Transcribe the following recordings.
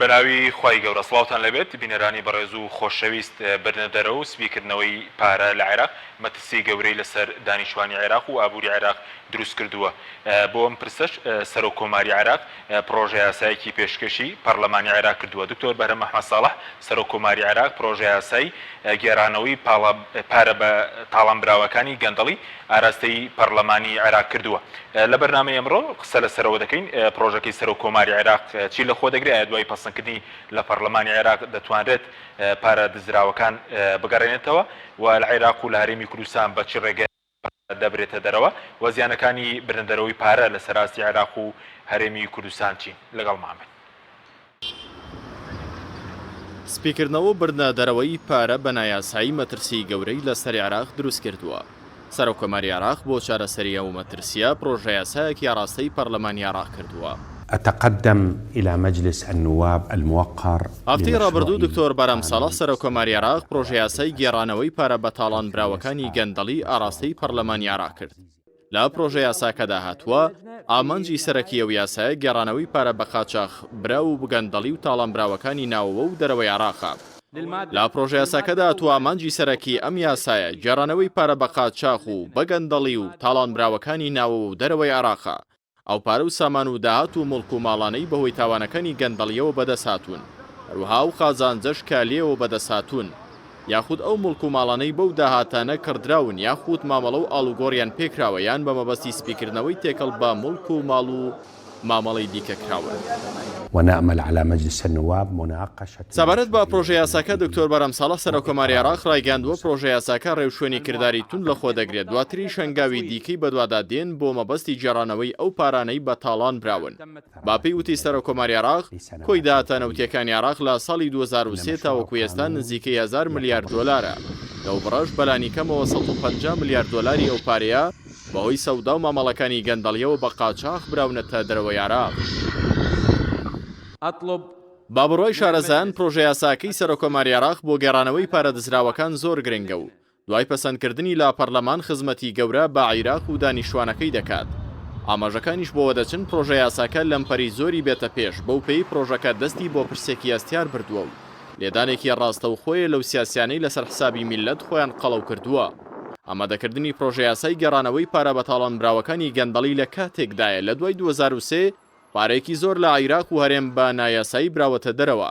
بەناوی خوای گەورە سڵاوتان لەبێت بینەرانی بەڕێز و خۆشەویست برنە دەرەوە و سبیکردنەوەی پارە لە عێراق مەترسی گەورەی لەسەر دانیشتوانی عێراق و ئابووری عێراق دروست کردووە. بۆ ئەم پرسەش سەرۆک کۆماری عێراق پرۆژە یاسایەکی پێشکەشی پەرلەمانی عێراق کردووە. دکتۆر بەرهەم محمەد ساڵح سەرۆک کۆماری عێراق پرۆژە یاسایی گێڕانەوەی پارە بە تاڵانبراوەکانی گەندەڵی ئاراستەی پەرلەمانی عێراق کردووە. لە بەرنامەی ئەمڕۆ قسە لەسەرەوە دەکەین پرۆژەکەی سەرۆک کۆماری عێراق چی لە خۆ دەگرێت دوای پەسەندکردنی لە پەرلەمانی عێراق دەتوانرێت پارە دزراوەکان بگەڕێنێتەوە و لە عێراق و لە هەرێمی کوردستان بە چ ڕێگە دەبرێتە دەرەوە و زیانەکانی برندەرەوەی پارە لە سەراستی عێراق و هەرێمی کوردستان چین لەگەڵ مامن. سپیکردنەوە بردنە دەرەوەی پارە بە نایاسایی مەترسی گەورەی لەسەر عێراق دروست کردووە. سەرۆک کۆماری عێراق بۆ چارەسەری ئەو مەترسیە پرۆژە یاسایەکی ئاراستەی پەرلەمانی عێراق کردووە. أتقدم إلى مجلس النواب الموقر. هەفتەی ڕابردوو دکتۆر بەرهەم ساڵح سەرۆک کۆماری عێراق پرۆژە یاسای گێڕانەوەی پارە بە تاڵانبراوەکانی گەندەڵی ئاراستەی پەرلەمانی عێراق کرد. لە پرۆژە یاساکەدا هاتووە ئامانجی سەرەکی ئەو یاسایە گێڕانەوەی پارە بە قاچاغ برا و گەندەڵی و تاڵانبراوەکانی ناوەوە و دەرەوەی عێراقا. لا پرۆژە یاساکەدا تو ئامانجی سەرەکی ئەم یاسایە گێڕانەوەی پارە بە قاچاغ و بەگەندەڵی و تاڵانبراوەکانی ناوەوە و دەرەوەی عێراقا. ئەو پارە و سامان و داهات و مڵک و ماڵانەی بەهۆی تاوانەکانی گەندەڵیەوە بەدەساتون هەروەها و خازانجەش کالێەوە بەدەساتون یاخود ئەو مڵک و ماڵانەی بەو داهاتانە کردراون یاخود مامەڵە و ئاڵوگۆڕیان پێکراوە یان بە مەبەستی سپیکردنەوەی تێکەڵ بە مڵک و ماڵ و مامەڵەی دیکە کراون. ونأمل على مجلس النواب مناقشة. سەبارەت بە پرۆژە یاساکە دکتۆر بەرهەم ساڵح سەرۆک کۆماری عێراق ڕایگەاندووە پرۆژە یاساکە ڕێوشوێنی کردداری تون لە خۆ دەگرێت دواتری شەنگاوی دیکەی بەدوادا دێن بۆ مەبەستی جێڕانەوەی ئەو پارانەی بە تاڵان براون. باپی وتی سەرۆک کۆماری عێراق کۆی داهاتە نەوتیەکانی عێراق لە ساڵی 2023 تاوەکو ئێستا نزیکەی 1000 ملیارد دۆلارە. لەو بڕەش بەلانی کەمەوە 150 ملیارد دۆلاری ئەو پارەیە بەهۆی سەودا و مامەڵەکانی گەندەڵیەوە بە قاچاغ براونەتە دەرەوەی عێراق. با بڕۆی شارەزایان پرۆژە یاساکەی سەرۆک کۆماری عێراق بۆ گێڕانەوەی پارە دزراوەکان زۆر گرنگە و دوای پەسەندکردنی لا پەرلەمان خزمەتی گەورە بە عێراق و دانیشتوانەکەی دەکات. ئاماژەکانیش بۆوە دەچن پرۆژە یاساکە لەمپەری زۆری بێتە پێش بەو پێی پرۆژەکە دەستی بۆ پرسێکی ئەستیار بردووە و لێدانێکی ڕاستە و خۆیە لەو سیاسیانەی لەسەر حسابی میلەت خۆیان قەڵەو کردووە. ئامادەکردنی پرۆژە یاسای گەڕانەوەی پارە بە تاڵانبراوەکانی گەندەڵی لە کاتێکدایە لە دوای 2023 پارێکی زۆر لە عێراق و هەرێم بە نایاسایی براوەتە دەرەوە.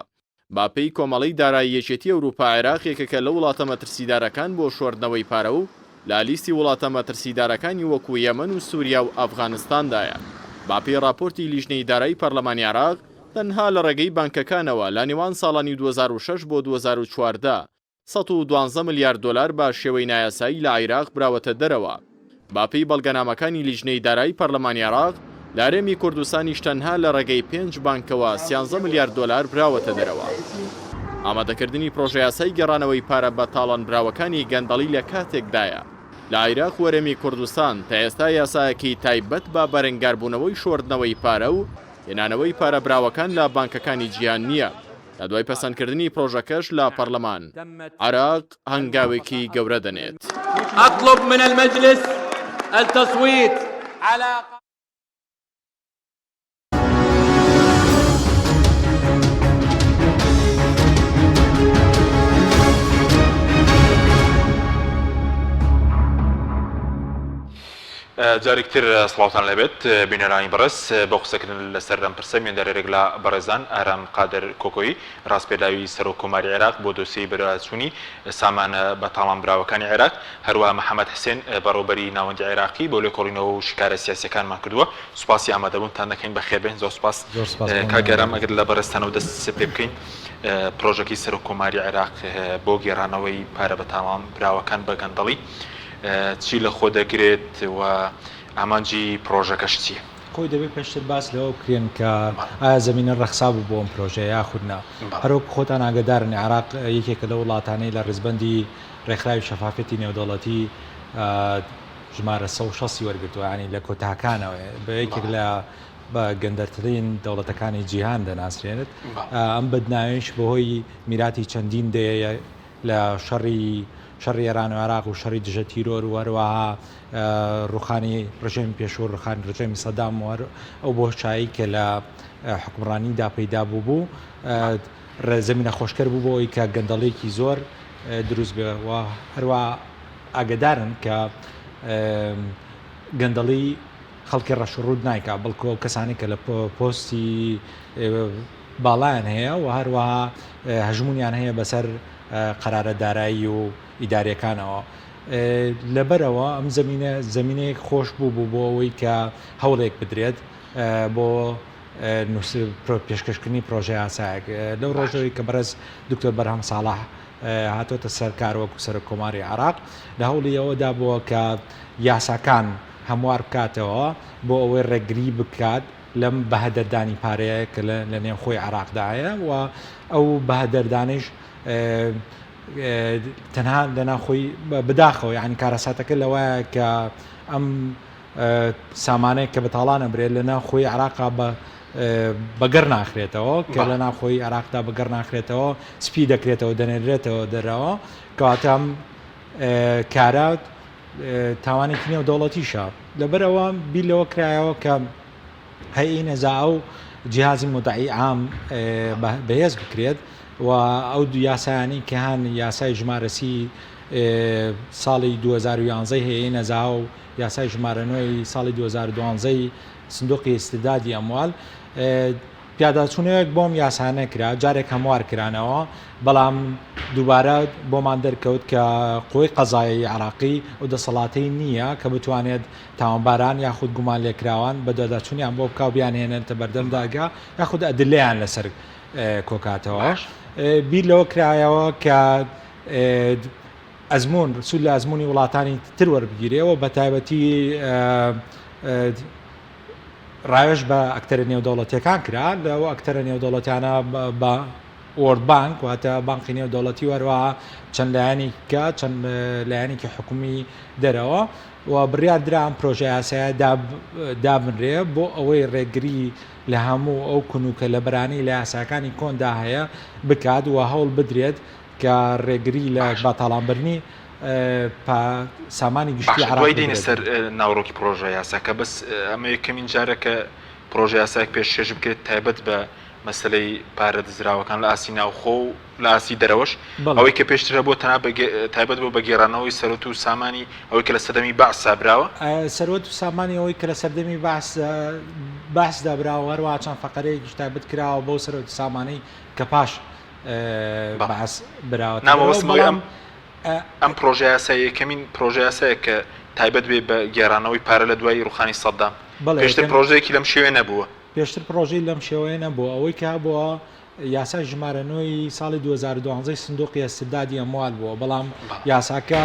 باپەی کۆمەڵی دارایی یەکێتی ئەوروپا عێراق یەکێکە لە وڵاتە مەترسیدارەکان بۆ شۆردنەوەی پارە و لا لیستی وڵاتە مەترسیدارەکانی وەکو یەمەن و سووریا و ئەفغانستاندایە. باپی راپۆرتی لیژنەی دارایی پەرلەمانی عێراق تەنها لە ڕێگەی بانکەکانەوە لە نێوان ساڵانی 2006 بۆ 2014 112 ملیارد دۆلار بە شێوەی نایاسایی لە عێراق براوەتە دەرەوە. باپی بەڵگەنامەکانی لیژنەی دارایی پەرلەمانی عێراق لە هەرێمی کوردستانیش تەنها لە ڕێگەی 5 بانکەوە 13 ملیارد دۆلار براوەتە دەرەوە. ئامادەکردنی پرۆژە یاسای گەڕانەوەی پارە بە تاڵانبراوەکانی گەندەڵی لە کاتێکدایە لە عێراق و هەرێمی کوردستان تا ئێستا یاسایەکی تایبەت بە بەرەنگاربوونەوەی شۆردنەوەی پارە و هێنانەوەی پارە براوەکان لە بانکەکانی جیهان نییە. لە دوای پەسەندکردنی پرۆژەکەش لە پەرلەمان عێراق هەنگاوێکی گەورە دەنێت. أطلب من المجلس التصويت على جارێکتر سڵاوتان لەبێت بینەرانی بەڕێز بە قسەکردن لەسەر ئەم پرسە مێندەرێک لە بەڕێزان ئارام قادر کۆکۆیی ڕاستپێداوی سەرۆک کۆماری عێراق بۆ دۆسیەی بەرەوچوونی سامانە بە تاڵانبراوەکانی عێراق هەروەها محەممەد حسێن بەڕێوەبەری ناوەندی عێراقی بۆ لێکۆڵینەوە و شکارە سیاسیەکانمان کردووە. سوپاسی ئامادەبوونتان دەکەین بەخێربێن. زۆر سوپاس کاگەرام ئەگەر لە بەڕێستانەوە دەست پێ بکەین پرۆژەکەی سەرۆک کۆماری عێراق بۆ گێڕانەوەی پارە بە تاڵانبراوەکان بە گەندەڵی چی لە خۆ دەگرێت و ئامانجی پرۆژەکەش چیە؟ خۆی دەبێت پێشتر باس لەوە بکرێن کە ئایا زمینە ڕەخسا بوو بۆ ئەم پرۆژە یاخودنا. هەروەک خۆتان ئاگادارن عێراق یەکێکە لە وڵاتانەی لە ڕێزبەندی ڕێکخراوی شەفافەتی نێودەوڵەتی ژمارە 160 وەرگرتووە ینی لە کۆتاکانەوە بە یەکێک لە بە گەندەرترین دەوڵەتەکانی جیهان دەناسرێنێت. ئەم بەدناویش بەهۆی میراتی چەندین لە شەڕی ئێران و عێراق و شەڕی دژە تیرۆر و هەروەها ڕوخانی ڕژێمی پێشوو ڕوخانی ڕژێمی سەدام ئەو بۆشایی کە لە حکومڕانیدا پەیدا بوو زەمینە خۆشکەر بوو بۆ ئەوی کە گەندەڵێکی زۆر دروست بێەوە هەروە ئاگدارن کە گەندەڵی خەڵکی ڕەشڕوود نایکا بەڵکو ئەو کەسانی کە لە پۆستی باڵایان هەیە و هەروەها هەژمونیان هەیە بەسەر قەرارە دارایی و ئیداریەکانەوە لەبەرەوە ئەم زمینەیەک خۆش بوو بۆ ئەوەی کە هەوڵێک بدرێت بۆ پێشکەشکردنی پرۆژه یاسایەک لەو ڕۆژەوەی کە بەرز دکتۆر بەرهەم ساڵح هاتۆتە سەرکار وەکو سەرۆکۆماری عێراق لە هەوڵی ئەوەدا بووە کە یاساکان هەموار بکاتەوە بۆ ئەوەی ڕێگری بکات لەم بەهەدەردانی پارەیە کە لە نێوخۆی عێراقدایە و ئەو بەهەدەردانیش تەنها لەناخۆی بداخەوە یعنی کارەساتەکە لەوایە کە ئەم سامانەیە کە بەتاڵانە برێت لە ناوخۆی عێراقا بەگەڕ ناخرێتەوە کە لە ناوخۆی عێراقدا بەگەڕ ناخرێتەوە سپی دەکرێتەوە دەنێرێتەوە دەرەوە کەواتەم کارات تاوانێکی نێو دەوڵەتیشە لەبەرەوە بیلەوە کرایەوە کە هەیە نەزا ئەو جیهازی مدعی عام بەهێز بکرێت و ئەو دو یاسایانی کە هەن یاسای ژمارەسی ساڵی 2011 هەیە نەزا و یاسای ژمارەنەوەی ساڵی 2012 سندوقی استدادی ئەموال پیاداچوونەوەک بۆم یاسانە کرا جارێک هەموار کرانەوە بەڵام دووبارە بۆمان دەرکەوت کە قۆی قەزایی عێراقی و دەسەڵاتەی نییە کە بتوانێت تاوانباران یاخود گومان لێکراوان بە دەداچوونیان بۆ بکاو بیان هێنێتە بەردەم داگا یاخود ئەدلەیان لەسەر کۆکاتەوە بیر لەوە کرایەوە کە ئەزمون سوود لە ئەزمموی وڵاتانی تر وەربگیرێەوە بە تایبەتی ڕایش بە ئەکتەرە نێودەوڵەتیەکان کرا لەوە ئەکتەرە نێودەوڵەتیانە بە وۆرد بانک واتە بانقی نێودەوڵەتی وەروەها چەند لایەنی کە چەند لایەنێکی حکومی دەرەوە و بڕیار درا ئەم پرۆژە یاسایە دابنرێ بۆ ئەوەی ڕێگری لە هەموو ئەو کونوکە لە بەرانی لە یاساکانی کۆندا هەیە بکات و هەوڵ بدرێت کە ڕێگری لە باتاڵانبرنی سامانی گشتی عراقی دێنە سەر ناوڕۆکی پرۆژە یاساکە بەس ئەمە یەکەمین جارەکە پرۆژە یاساک پێشکەش بکرێت تایبەت بە مەسلەی پارە دزراوەکان لە ئاسی ناوخۆ و لە ئاسی دەرەوەش ئەوەی کە پێشترە بۆ تەنها تایبەت بۆ بەگێڕانەوەی سەرۆت و سامانی ئەوەی کە لە سەردەمی بەعس سابراوە سەرۆت و سامانی ئەوەی کە لە سەردەمی بەعس دابراوە هەروەها چەند فەقەرەیەکیش تایبەت کراوە بۆ سەرۆت و سامانەی کە پاش بەعس براوە نامەوەستمەوەی ئەم پرۆژە یاسایی یەکەمین پرۆژە یاسایە کە تایبەت بێ بە گێڕانەوەی پارە لە دوای ڕوخانی سەدام پێشتر پرۆژەیەکی لەم شێوێ نەبووە پێشتر پرۆژەی لەم شێوەیە نەبووە ئەوەی کە بووە یاسای ژمارەنەوەی ساڵی 2012 سندوقی استدادی ئەموال بووە بەڵام یاساکە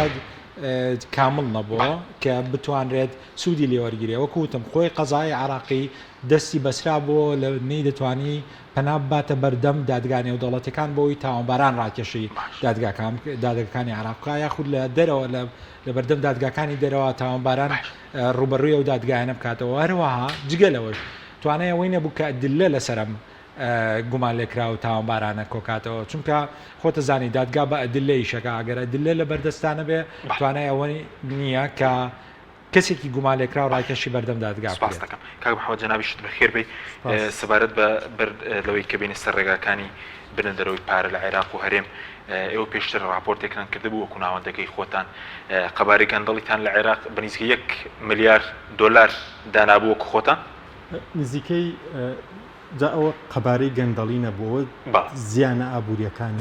کامل نەبووە کە بتوانرێت سوودی لێوەرگیرێ وەکوتم خۆی قەزای عێراقی دەستی بەسرا بووە لە نەی دەتوانی پەنا باتە بەردەم دادگا نێودەوڵەتیەکان بۆی تاوانباران ڕاکێشی دادگاکانی عێراقا یاخود لە دەرەوە لە بەردەم دادگاکانی دەرەوە تاوانباران ڕوبەڕووی ئەو دادگایانە بکاتەوە هەروەها جگەلەوەش توانای ئەوەی نەبوو کە دلە لەسەرم گومان لێکرا و تاوانبارانە کۆکاتەوە چونکە خۆتە زانی دادگا بە ئەدلەی شەکە ئەگەر ئەدلە لە بەردەستانە بێ توانای ئەوە نییە کە کەسێکی گومان لێکرا و ڕاکێشی بەردەم دادگا سپاس دەکەم کاک محەممەد جەنابیشت بەخێر بێ سەبارەت بە لەوەی کە بینە سەر ڕێگاکانی بنە دەرەوەی پارە لە عێراق و هەرێم ئێوە پێشتر راپۆرتێکان کردبوو وەکو ناوەندەکەی خۆتان قەبارەی گەندەڵیتان لە عێراق بەنزیکە 1 ملیار دۆلار دانابوو وەکو خۆتان نزیکەی جا ئەوە قەبارەی گەندەڵی نەبووە زیانە ئابوووریەکان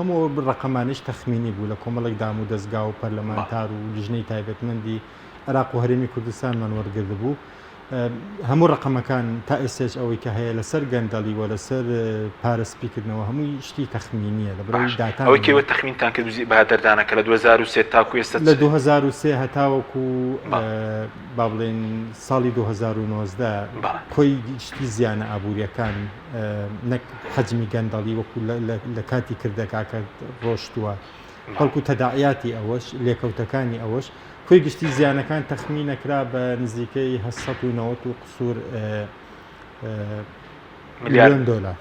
هەموو ڕقەمانش تەخمینی بوو لە کۆمەڵێک دام و دەستگا و پەرلەمانتار و لیژنەی تایبەتمەندی عێراق و هەرێمی کوردستانمان وەرگرت بوو هەموو ڕقەمەکان تا ئێستش ئەوەی کە هەیە لەسەر گەندەڵی و لەسەر پارەسپیکردنەوە هەمووی شتی تەخمینیە لە بڕۆی داتان ئەوەی کێوە تەخمینتان کرد بەهادەردانەکە لە 2023 تاکو ئێستا لە 2023 هەتاوەکو با بڵێن ساڵی 2019 کۆی شتی زیانە ئابوووریەکان نەک حەجمی گەندەڵی وەکو لە کاتی کردەکە ڕۆشتووە بەڵکو تەداعیاتی ئەوەش لێکەوتەکانی ئەوەش کۆی گشتی زیانەکان تەخمینەکرا بە نزیکەی 1990 و قسوور ملیۆن دۆلار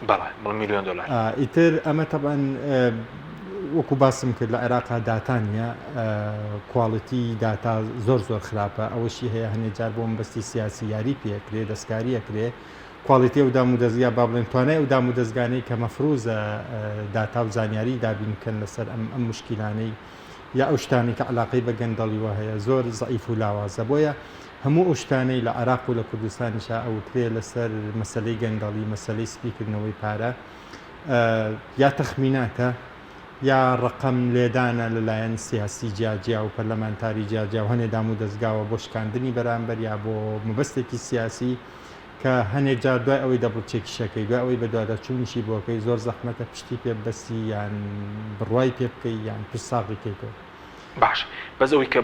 ئیتر ئەمە تەبەن وەکو باسم کرد لە عێراقا داتانە کواڵەتی داتا زۆر خراپە ئەوەشی هەیە هەنێ جار بۆ مەبەستی سیاسی یاری پێکرێ دەستکاریەکرێ کواڵیتی ئەو دام و دەستگا با بڵێن توانای ئەو دام و دەستگانەی کە مەفروزە داتا و زانیاری دابینکەن لەسەر ئەم مشکیلانەی یا ئەو شتانی کە علاقەی بە گەندەڵیوە هەیە زۆر زەعیف و لاوازە بۆیە هەموو ئەو شتانەی لە عێراق و لە کوردستانیشا ئەوترێ لەسەر مەسەلەی گەندەڵی مەسەلەی سپیکردنەوەی پارە یا تەخمیناتە یا ڕقم لێدانە لەلایەن سیاسی جیاجیا و پەرلەمانتاری جیاجیا و هەنێ دام و دەستگاوە بۆ شکاندنی بەرامبەر یا بۆ مەبەستێکی سیاسی کە هەنێک جار دوای ئەوەی دەبڵچێکی شەکەی دوای ئەوەی بەدوادە چوونیشی بۆکەی زۆر زەحمەتە پشتی پێ بەسی یان بڕوای پێ بکەی یان پشت ساغی کەیتەوە. باش بەس ئەوەی کە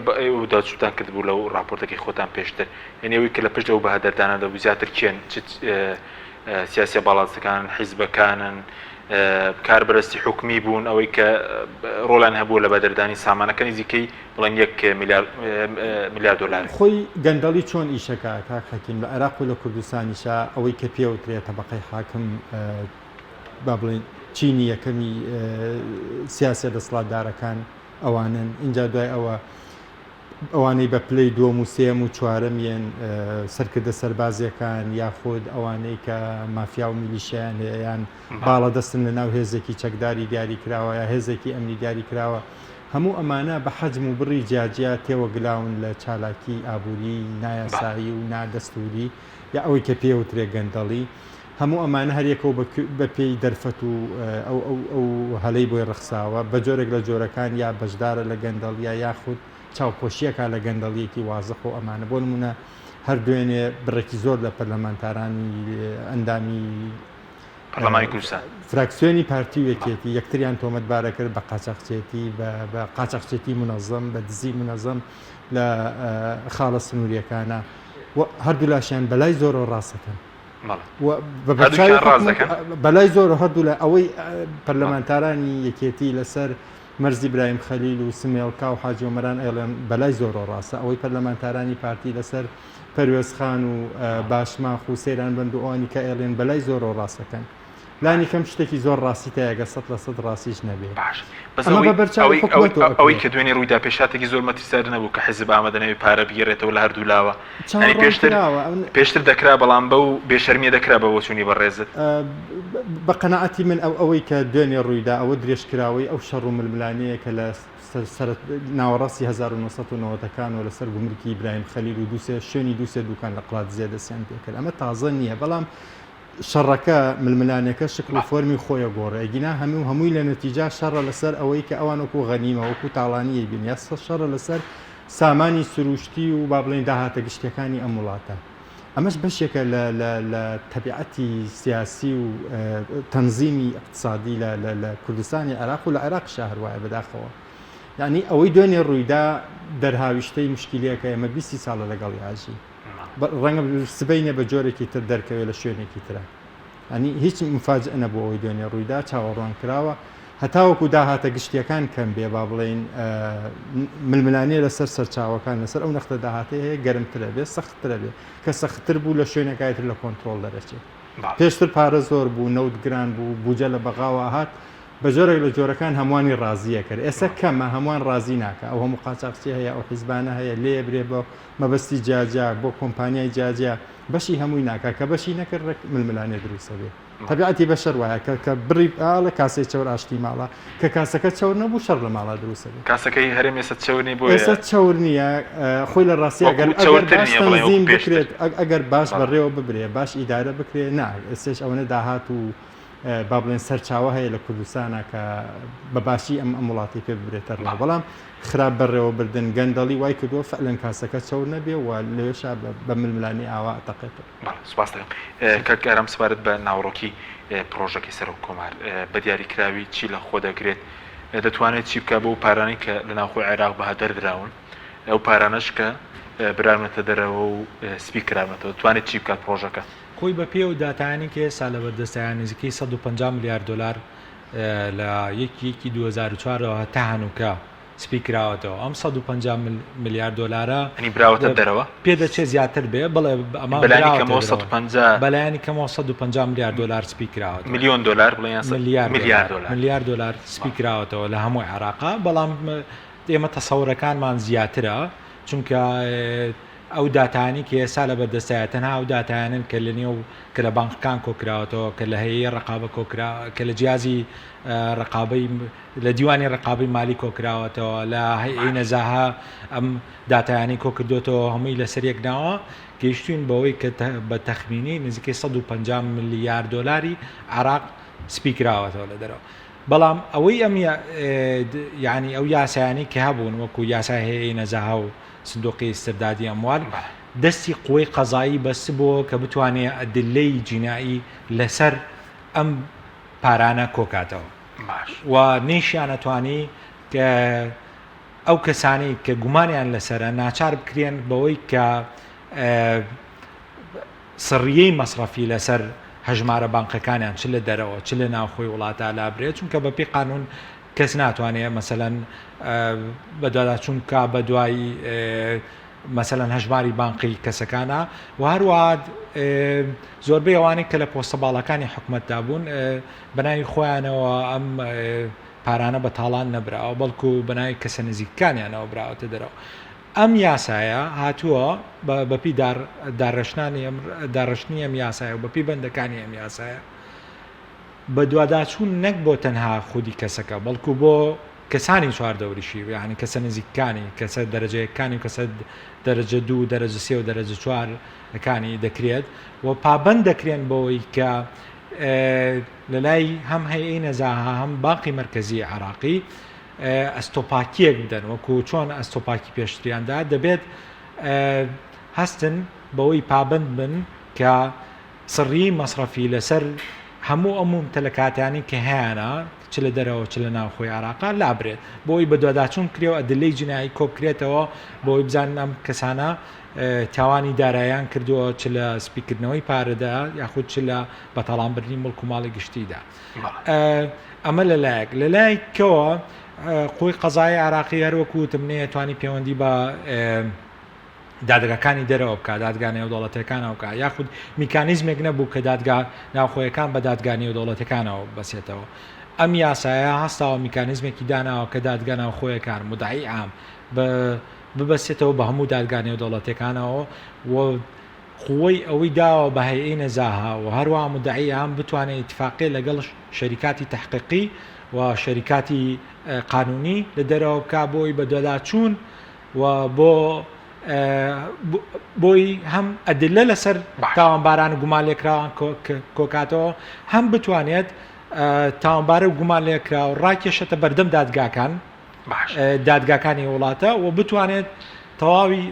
داچوتان کرد بوو لەو راپۆرتەکەی خۆتان پێشتر یعنی ئەوەی کە لە پشت ئەو بەهادەردانە دەبوو زیاتر کێن سیاسی باڵاتەکان حیزبەکانن کاربەرستی حکومی بوون ئەوەی کە ڕۆڵان هەبوو لە بەدەردانی سامانەکەی نزیکەی بڵێن 1 میلیارد دلار. خۆی گەندەڵی چۆن ئیشەکە کاک حەکیم لە عێراق و لە کوردستانیشا ئەوەی کە پێوترێت تەبەقەی حاکم با بڵێن چینی یەکەمی سیاسە دەسەڵاتدارەکان ئەوانن اینجا دوای ئەوانەی بە پلەی دووەم و سێم و چوارەمیان سەرکردە سەربازیەکان یاخود ئەوانەی کە مافیا و میلیشیان هەیەیان باڵە دەستن لە ناو هێزێکی چەکداری دیاری کراوە یا هێزێکی ئەمنی دیاری کراوە هەموو ئەمانە بە حەجم و بڕی جیاجیا تێوە گلاون لە چالاکی ئابووری نایاسایی و نادەستوری یا ئەوەی کە پێوترێ گەندەڵی هەموو ئەمانە هەرێکەوە بە پێی دەرفەت و ئەو هەلەی بۆی ڕخساوە بە جۆرێک لە جۆرەکان یا بەشدارە لە گەندەڵیا یاخود چاوپۆشیەکە لە گەندەڵیەکی وازەخ و ئەمانە بۆ نمونە هەر دوێنێ بڕێکی زۆر لە پەرلەمانتارانی ئەندامی پەرلەمانی کوردستان فراکسیۆنی پارتی و یەکێتی یەکتریان تۆمەتبارە کرد بە قاچاقچێتی بە قاچاقچێتی منەظەم بە دزی منەظەم لە خاڵە سنووریەکانە هەردوو لاشیان بەلای زۆر و ڕاستەکەن بەلای زۆر هەردوو لە ئەوەی پەرلەمانتارانی یەکێتی لەسەر مەرزی برایم خەلیل و سمێڵکا و حاجی عومەران ئێڵێن بەلای زۆر و ڕاستە ئەوەی پەرلەمانتارانی پارتی لەسەر پەروێزخان و باشماخ و سەیران بەند و ئەوانی کە ئێڵێن بەلای زۆر و ڕاستەکەن لانی کەم شتێکی زۆر ڕاستی تایەگە 100% ڕاستیش نەبێت ئەوەی کە دوێنێ ڕوویدا پێشاتێکی زۆر مەترسیار نەبوو کە حیزب ئامادەنەوەی پارە بگێڕێتەوە لە هەردوو لاوە پێشتر دەکرا بەڵام بەو بێشەرمیە دەکرا بە وەچوونی بەڕێزت بە قەنەعەتی من ئەوەی کە دوێنێ ڕوویدا ئەوە درێژکراوەی ئەو شەڕ و ململانەیە کە لە ناوەڕاستی 1990ەکان و لەسەر گومرکی ئیبراهیم خەلیل و شوێنی دووسێ دوکان لە قڵات زێدەسیان پێکرد ئەمە تازە نییە بەڵام شەڕەکە ململانەکە شکل و فۆرمی خۆیە گۆڕە ئەگینا هەمووی لە نەتیجا شەڕە لەسەر ئەوەی کە ئەوان وەکو غەنیمە وەکو تاڵانیە بین یا شەڕە لەسەر سامانی سروشتی و با بڵێن داهاتە گشتەکانی ئەم وڵاتە ئەمەش بەشێکە لە تەبیعەتی سیاسی و تەنزیمی اقتصادی لە کوردستانی عێراق و لە عێراق شەهر وایە بەداخەوە یعنی ئەوەی دوێنێ ڕوویدا دەرهاویشتەی مشکلەکە ئێمە 20 ساڵە لەگەڵ یاژی ڕەنگە سبەینە بە جۆرێکی تر دەرکەوێت لە شوێنێکی ترە ئەنی هیچ مفاجئە نەبوو ئەوەی دوێنێ ڕوویدا چاوەڕوان کراوە هەتاوەکو داهاتە گشتیەکان کەم بێ با بڵێن ململانەیە لەسەر سەرچاوەکان لەسەر ئەو نەختە داهاتەیە هەیە گەرمترە بێ سەختترە بێ کە سەختتر بوو لە شوێنەکایتر لە کۆنتترۆل دەرەچێت پێشتر پارە زۆر بوو نەوت گران بوو بوجە لە بەغاوە هات بە جۆرێک لە جۆرەکان هەمووانی ڕازیە کرد ئێستا کەمە هەمووان ڕازی ناکە ئەو هەموو قاچاقچی هەیە ئەو حیزبانە هەیە لێ برێ بۆ مەبەستی جاجیا بۆ کۆمپانیای جاجیا بەشی هەمووی ناکە کە بەشی نەکرد ململانێ دروستە بێ تەبیعەتی بەشەر وایە کە بڕی ئاڵە کاسێ چەور ئاشتی ماڵە کە کاسەکە چەور نەبوو شەڕ لە ماڵا دروستە بێ کاسەکەی هەرێم ێستا چەورنی بۆ ئێستا چەور نییە خۆی لە ڕاستی ئەگەر بکرێت ئەگەر باش بەڕێوە ببرێ باش ئیدارە بکرێ نا ئێستش ئەوەنە داهات و با بڵێن سەرچاوە هەیە لە کوردستانە کە بەباشی ئەم وڵاتی پێ ببرێتە ڕێ بەڵام خراپ بەڕێوە بردن گەندەڵی وای کردووە فعلەن کاسەکە چەور نەبێ و لەوێشا بە ململانی ئاوا تەقێتەوە. سوپاس دەکەم کاکارم سپارەت بە ناوڕۆکی پرۆژەکەی سەر و کۆمار بە دیاریکراوی چی لە خۆ دەگرێت دەتوانێت چی بکە بۆ پارانی کە لە ناوخۆی عێراق بە هەدەردراون ئەو پارانەش کە برامەتە دەرەوە و سپی کرامەتەوە دەتوانێت چی بکات پرۆژەکە خۆی بە پێ و داتانی کە ئێستا لە بەردەستیان نزیکەی 150 میلیارد دلار لە 1 2004 تا هەنووکە سپیکراوەتەوە ئەم 150 میلیارد دلارە ئەنی براوەتە دەرەوە پێدەچێت زیاتر بێ بڵێ ئەمە بەلایانی کەمەوە 150 میلیارد دلار سپیکراوە میلیۆن دلار بڵێ میلیارد دلار سپیکراوەتەوە لە هەمووی عێراقا بەڵام ئێمە تەسەورەکانمان زیاترە چونکە ئەو داتانی کە ئێستا لە بەردەستایە تەنها ئەو داتانن کە لە نێو کە لە بانکەکان کۆکراوەتەوە کە لە هەیە ڕقابە کۆکرا کە لە جیازی ڕقابەی لە دیوانی ڕقابی مالی کۆکراوەتەوە لە هەیئەی نەزاها ئەم داتایانی کۆکردوێتەوە هەمووی لەسەر یەک ناوە گەیشتوین بەوەی کە بە تەخمینی نزیکەی 150 میلیارد دلاری عێراق سپیکراوەتەوە لە دەرەوە بەڵام ئەوەی ئەم یعنی ئەو یاسایانی کە هەبوون وەکو یاسای هەیەی نەزاها و سندوقی استردادی ئەموال دەستی قوی قەزایی بەست بووە کە بتوانێت ئەدلەی جینایی لەسەر ئەم پارانە کۆکاتەوە و نێشیان ئەتوانی کە ئەو کەسانی کە گومانیان لەسرە ناچار بکرێن بەوەی کە سڕیەی مەسرەفی لەسەر هەژمارە بانقەکانیان چ لە دەرەوە چ لە ناوخۆی وڵاتە لابرێت چونکە بەپی قانون کەس ناتوانێت مەسەلەن بەداداچوون کا بە دوایی مەسەلەن هەژماری بانقی کەسەکانە و هەروە زۆربەی ئەوانەی کە لە پۆستە باڵەکانی حکومەتدا بوون بەناوی خۆیانەوە ئەم پارانە بە تاڵان نەبراوە بەڵکو بەناوی کەسە نزیکەکانیانەوە براوەتە دەرەوە ئەم یاسایە هاتووە بەپی داڕشتنی ئەم یاسایە و بەپی بەندەکانی ئەم یاسایە بە دوواداچوون نەک بۆ تەنها خودی کەسەکە بەڵکو بۆ کەسانی چواردەوریشی یعنی کەسە نزیکەکانی کەسە دەرەجەیەکانی و کەسە دەرەجە 2 دەرەجە 3 و دەرەجە 4ەکانی دەکرێت و پابەند دەکرێن بەوەی کە لە لای هەم هەیئەی نەزاها هەم باقی مرکزی عێراقی ئەستۆپاکیەک بدەن وەکو چۆن ئەستۆپاکی پێشتریاندا دەبێت هەستن بەوەی پابند بن کە سڕی مەسرەفی لەسەر هەموو ئەم ممتەلەکاتیانی کە هەیەە چ لە دەرەوە چ لە ناوخۆی عێراقا لابرێت بۆی بە دوواداچوون کرێەوە ئەدلەی جینایی کۆبکرێتەوە بۆی بزانن ئەم کەسانە تاوانی داراییان کردووە چ لە سپیکردنەوەی پارەدا یاخود چ لە بەتاڵانبردنی مڵک و ماڵی گشتیدا ئەمە لەلایەک لەلایەکەوە قوی قەزای عێراقی هەروەکو وتم نەیەتوانی پەیوەندی بە دادگاکانی دەرەوە بکە دادگانەوە دەوڵەتەکانەوە بکە یاخود میکانیزمێک نەبوو کە دادگا ناوخۆیەکان بە دادگانی و دەوڵەتەکانەوە بەسێتەوە ئەم یاسایە هەستاوە میکانیزمێکی داناوە کە دادگا ناوخۆیەکان مدعی عام ببەسێتەوە بە هەموو دادگانی و دەوڵەتەکانەوە و خۆی ئەوەی داوە بە هەیئەی نەزاها و هەروە مدعی عام بتوانێت اتفاقی لەگەڵ شەریکاتی تحقیقی و شەریکاتی قانونی لە دەرەوە بکە بۆی بە دوواداچوون و بۆی هەم ئەدلە لەسەر تاوانباران و گومان لێکراوان کۆکاتەوە هەم بتوانێت تاوانبارە و گومان لێکرا و ڕاکێشێتە بەردەم دادگاکانی وڵاتە و بتوانێت تەواوی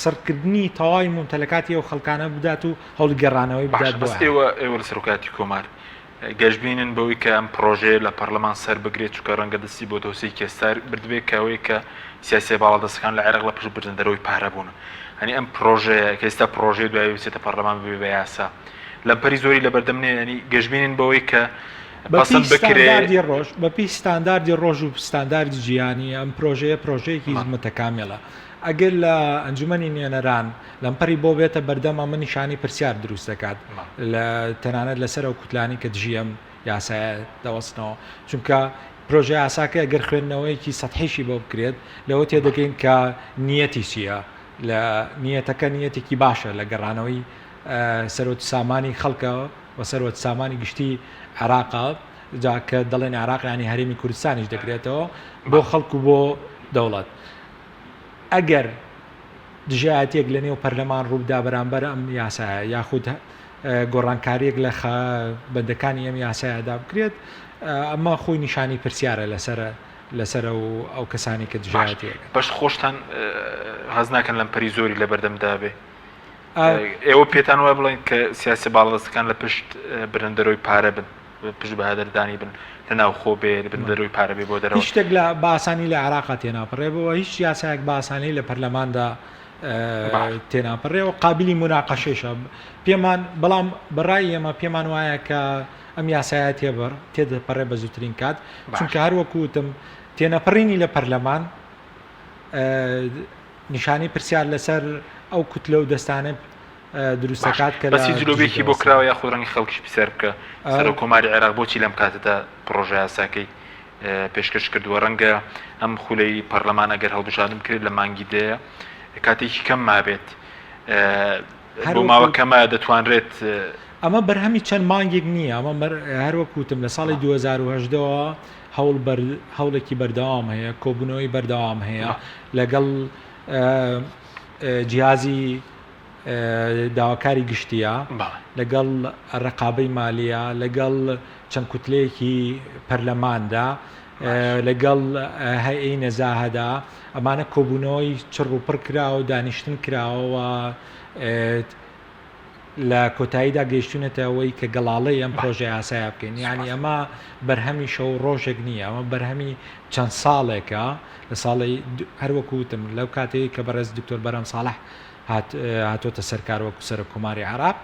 سەرکردنی تەواوی ممتەلەکاتی ئەو خەڵکانە بدات و هەوڵگەڕانەوەی بدات بۆ ئێوە لە سەرۆکاتی کۆمار گەشتبینن بەوەی کە ئەم پرۆژێ لە پەرلەمان سەر بگرێت چکە ڕەنگە دەستی بۆ دۆسی کێستار بردبێت کەوەی کە سیاسی باڵەدەستەکان لە عێراق لە پشت بردنەوەی پارە بوون هەنی ئەم پرۆژەیە کە ئێستا پرۆژەی دوای بچێتە پەرلەمان ببێ بە یاسا لەم پەری زۆری لە بەردەمنێ ینی گەشتبینن بەوەی کە پەسەند بکرێت بەپی ستانداردی ڕۆژ و ستانداردی جیهانی ئەم پرۆژەیەکی متەکاملە ئەگەر لە ئەنجومەنی نوێنەران لەمپەری بۆ بێتە بەردەما من نیشانی پرسیار دروست دەکات لە تەنانەت لەسەر ئەو کوتلانی کە دژیم یاسایە دەوەستنەوە چونکە پرۆژه یاساکە ئەگەر خوێندنەوەیکی سەتحیشی بۆ بکرێت لەوە تێدەگەین کە نیەتی چییە لە نیەتەکە نیەتێکی باشە لە گەڕانەوەی سەرۆت سامانی خەڵکەوە و سەرۆت سامانی گشتی عێراقا جا کە دەڵێن عێراق ینی هەرێمی کوردستانیش دەکرێتەوە بۆ خەڵک و بۆ دەوڵەت ئەگەر دژایەتێک لە نێو پەرلەمان ڕووبدا بەرامبەر ئەم یاسایە یاخود گۆڕانکاریەک لە بەندەکانی ئەم یاسایەدا بکرێت ئەمە خۆی نیشانی پرسیارە لەسەر ئەو کەسانی کە دژایەتێک بەش خۆشتان هەز ناکەن لەم پەری زۆری لە بەردەمدا بێ ئێوە پێتان وایە بڵێن کە سیاسی باڵەدەستەکان لە پشت برندەرۆی پارە بن پشت بەهادەردانی بن لە ناو خۆ بێ برندەرۆی پارە بێ بۆ دەرەوە هیچ شتێک لە باسانی لە عێراقا تێناپەڕێبەوە هیچ یاسایەک باسانی لە پەرلەماندا تێناپەڕێەوە قابلی مناقەشەشە پێمان بەڵام بەڕای ئێمە پێمان وایە کە ئەم یاسایە تێدەپەڕێ بە زووترین کات چونکە هەروەکو وتم تێنەپەڕینی لە پەرلەمان نیشانی پرسیار لەسەر ئەو کوتلە و دەستانە دروستەکات کە بەسی جلوبێکی بۆ کراوە یا خۆڕەنگی خەڵکیش پرسیار بکە سەر کۆماری عێراق بۆچی لەم کاتەدا پرۆژە یاساکەی پێشکەش کردووە ڕەنگە ئەم خولەی پەرلەمان ئەگەر هەڵبژاردن کرد لە مانگی دەیە کاتێکی کەم مابێت بۆ ماوە کەمە دەتوانرێت ئەمە بەرهەمی چەند مانگێک نییە ئەمە هەروەکوتم لە ساڵی 2010ەوە هەوڵێکی بەردەوام هەیە کۆبوونەوەی بەردەوام هەیە لەگەڵ جیازی داواکاری گشتیە لەگەڵ ڕقابەی مالیە لەگەڵ چەند کوتلەیەکی پەرلەماندا لەگەڵ هەیئەی نەزاهەدا ئەمانە کۆبوونەوەی چڕ و پڕ کراوە و دانیشتن کراوەوە لە کۆتاییدا گەیشتونەتەوەی کە گەڵاڵەی ئەم پرۆژە یاسایە بکەین یعنی ئەمە بەرهەمی شەو ڕۆژێک نییە ئەمە بەرهەمی چەند ساڵێکە لە ساڵی هەروەکوتم لەو کاتێک کە بەڕێز دکتۆر بەرهەم ساڵح هاتۆتە سەرکار وەکو سەر کۆماری عێراق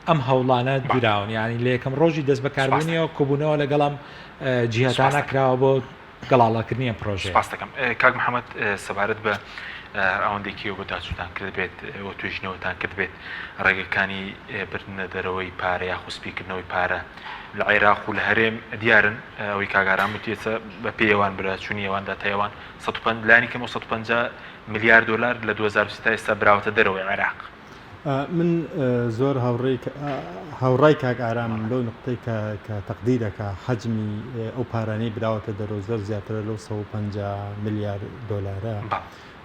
ئەم هەوڵانە دوراون یعنی لە یەکەم ڕۆژی دەست بەکاربوونیەوە کۆبوونەوە لەگەڵم جیهەتانە کراوە بۆ گەڵاڵەکردنی پرۆژێ. سپاس دەکەم کاک محەممەد سەبارەت بە ئەوەندێکیەوە بۆ داچوتان کرد بێت بۆ توێژنەوەتان کرد بێت ڕێگەکانی بردنە دەرەوەی پارە یا خوسپیکردنەوەی پارە لە عێراق و لە هەرێم دیارن ئەوەی کاگاران وتێتە بە پێیەوان برا چوونی ئەواندا تایوان 150 لانی کەم و 150 میلیارد دلار لە 2023 ئێستا براوەتە دەرەوەی عێراق. من زۆر هاوڕای کاک ئارام لەو نقطەی کە تەقدیرەکە حەجمی ئەو پارانەی براوەتە دەرەوە زۆر زیاترە لەو 150 میلیارد دلارە.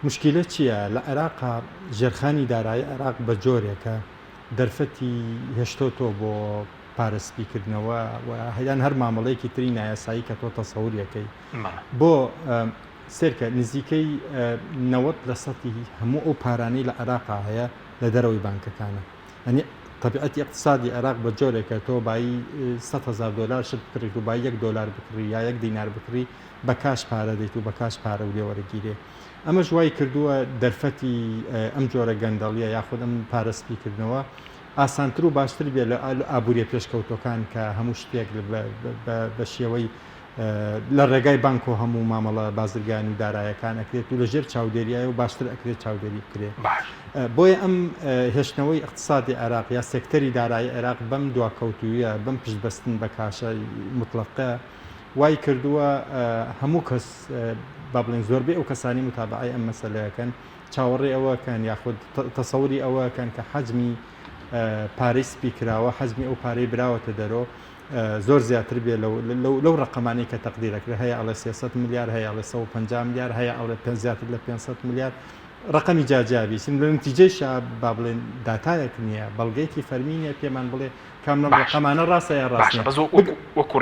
مشکلە چییە؟ لە عێراقا ژێرخانی دارایی عێراق بە جۆرێکە دەرفەتی هێشتۆتۆ بۆ پارەسپیکردنەوە و هەیان هەر مامەڵەیەکی تری نایاسایی کە تۆ تەسەووریەکەی بۆ سێرکە نزیکەی 90% هەموو ئەو پارانەی لە عێراقا هەیە لە دەرەوەی بانکەکانە ئەنی طبیعەتی اقتصادی عێراق بە جۆرێکە تۆ بایی 100,000 دلار شت بکڕیت و با 1 دلار بکڕی یا 1 دینار بکڕی بە کاش پارە دەیت و بە کاش پارە و لێوەرەگیرێ ئەمە ژوای کردووە دەرفەتی ئەم جۆرە گەندەڵیە یاخود ئەم پارەسپیکردنەوە ئاسانتر و باشتر بێ لە ئابووریە پێشکەوتەکان کە هەموو شتێک بە شێوەی لە ڕێگای بانک و هەموو مامەڵە بازرگانی دارایەکان ئەکرێت و لەژێر چاودێریایە و باشتر ئەکرێت چاودێری بکرێت. بۆیە ئەم هێشتنەوەی اقتصادی عێراق یا سێکتەری دارایی عێراق بەم دواکەوتویە بەم پشتبەستن بە کاشە مطلقە وای کردووە هەموو کەس با بڵێن زۆربەی ئەو کەسانی متابعی ئەم مەسەلەکەن چاوەڕێ ئەوەکەن یاخود تەسەوری ئەوەکەن کە حەجمی پارەی سپیکراوە حەجمی ئەو پارەی براوەتە دەرۆ زۆر زیاتر بێ لەو ڕقەمانی کە تەقدیرەکرا هەیە ئەڵێ 300 میلیارد هەیە ئەڵێ 150 میلیارد هەیە ئەڵێ زیاتر لە 500 میلیارد ڕقەمی جاجابی سن لە نتیجەیش با بڵێن داتایەک نییە بەڵگەیەکی فەرمینە پێمان بڵێ کام لەم ڕقەمانە ڕاستە یا ڕاستە وەکو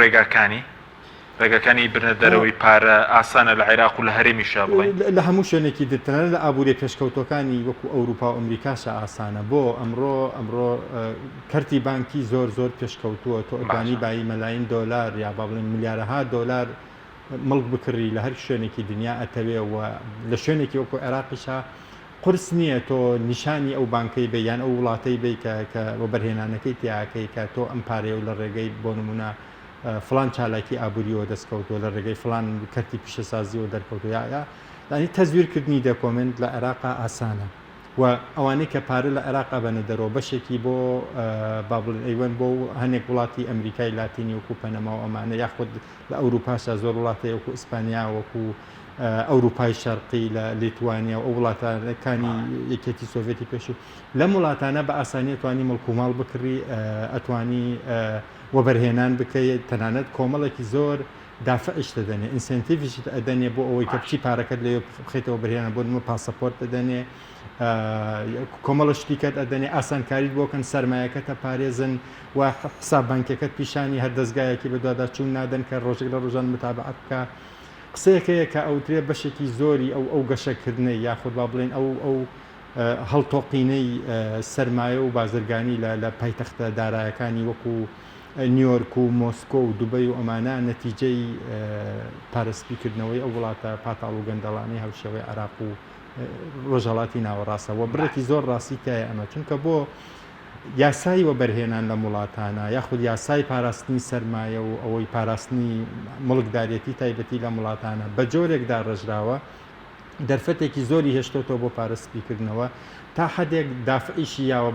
ڕێگەکانی برنە دەرەوەی پارە ئاسانە لە عێراق و لە هەرێمیشە بڵێن لە هەموو شوێنێکی دیتەنە لە ئابووری پێشکەوتەکانی وەکو ئەوروپا و ئەمریکاشە ئاسانە بۆ ئەمڕۆ کەرتی بانکی زۆر پێشکەوتووە تۆ ئەتوانی بایی مەلاین دۆلار یا با بڵێن ملیارەها دۆلار مڵک بکڕی لە هەر شوێنێکی دنیا ئەتەوێ و لە شوێنێکی وەکو عێراقیشە قرس نییە تۆ نیشانی ئەو بانکەی بە یان ئەو وڵاتەی بی کە بەرهێنانەکەی تیاکەی کە تۆ ئەم پارێ و لە ڕێگەی بۆ نمونە فلان چالاکی ئابووریەوە دەستکەوتووە لە ڕێگەی فلان کەرتی پیشەسازیەوە دەرکەوتو یا دانی تەزویرکردنی دەکۆمنت لە عێراقا ئاسانە و ئەوانەی کە پارە لە عێراقا بەنە دەرەوە بەشێکی بۆ بابڵن ئەیوەن بۆ هەنێک وڵاتی ئەمریکای لاتینی وەکو پەنەما و ئەمانە یاخود لە ئەوروپاشە زۆر وڵاتی وەکو ئیسپانیا وەکو ئەوروپای شەرقی لە لیتوانیا و ئەو وڵاتانەکانی یەکێتی سۆڤێتی پێش لەم وڵاتانە بە ئاسانی توانی مڵکوماڵ بکڕی ئەتوانی وەبەرهێنان بکەیت تەنانەت کۆمەڵێکی زۆر دافعش دەدەنێ ئینسنتیڤیش ئەدەنێ بۆ ئەوەی کە بچی پارەکەت لێ بخیتەوە بەرهێنان بۆ نمە پاسەپۆرت دەدەنێ کۆمەڵە شتیکەت ئەدەنێ ئاسانکاریت بۆکەن سەرمایەکەتە پارێزن و حساب بانکەکەت پیشانی هەر دەستگایەکی بەدوادا چوون نادەن کە ڕۆژێک لە ڕۆژان متابعەت بکە قسەیەکەیە کە ئەوترێ بەشێکی زۆری ئەو گەشەکردنەی یاخود با بڵێن ئەو هەڵتۆقینەی سەرمایە و بازرگانی لە پایتەختە دارایەکانی وەکو نیویۆرک و مۆسکۆ و دوبەی و ئەمانە نەتیجەی پارەسپیکردنەوەی ئەو وڵاتە پاتاڵ و گەندەڵانی هەوشەوەی عێراق و ڕۆژهەڵاتی ناوەڕاستەوە بڕێکی زۆر ڕاستی تایە ئەمە چونکە بۆ یاسایی وەبەرهێنان لە وڵاتانە یاخود یاسای پاراستنی سەرمایە و ئەوەی پاراستنی مڵکدارێتی تایبەتی لە وڵاتانە بە جۆرێکدا ڕژراوە دەرفەتێکی زۆری هێشتۆتەوە بۆ پارەسپیکردنەوە تا حدێک دافعیشی یاوە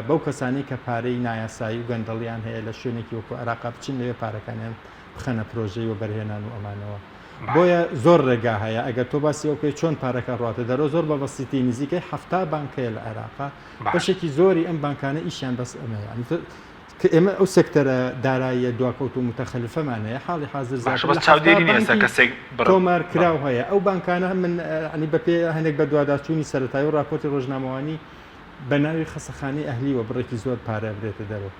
بەو کەسانی کە پارەی نایاسایی و گەندەڵیان هەیە لە شوێنێکی وەکو عێراق بچین لەوێ پارەکانیان بخەنە پرۆژەی و بەرهێنان و ئەمانەوە بۆیە زۆر ڕێگا هەیە ئەگەر تۆ باسی ئەوکەی چۆن پارەکە ڕاتە دەرەوە زۆر بەبەسیتی نزیکەی 7 بانکەیە لە عێراقا بەشێکی زۆری ئەم بانکانە ئیشیان بەس ئەمەیە ئێمە ئەو سێکتەرە داراییە دواکەوت و متەخەلفەمانەیە حاڵی حاضر تۆمار کراو هەیە ئەو بانکانە من ئەنی بەپێ هەندێک بە دوواداچوونی سەرەتایی و راپۆرتی ڕۆژنامەوانی بە ناوی خەسەخانەی ئەهلیوە بڕێکی زۆر پارە برێتە دەرەوە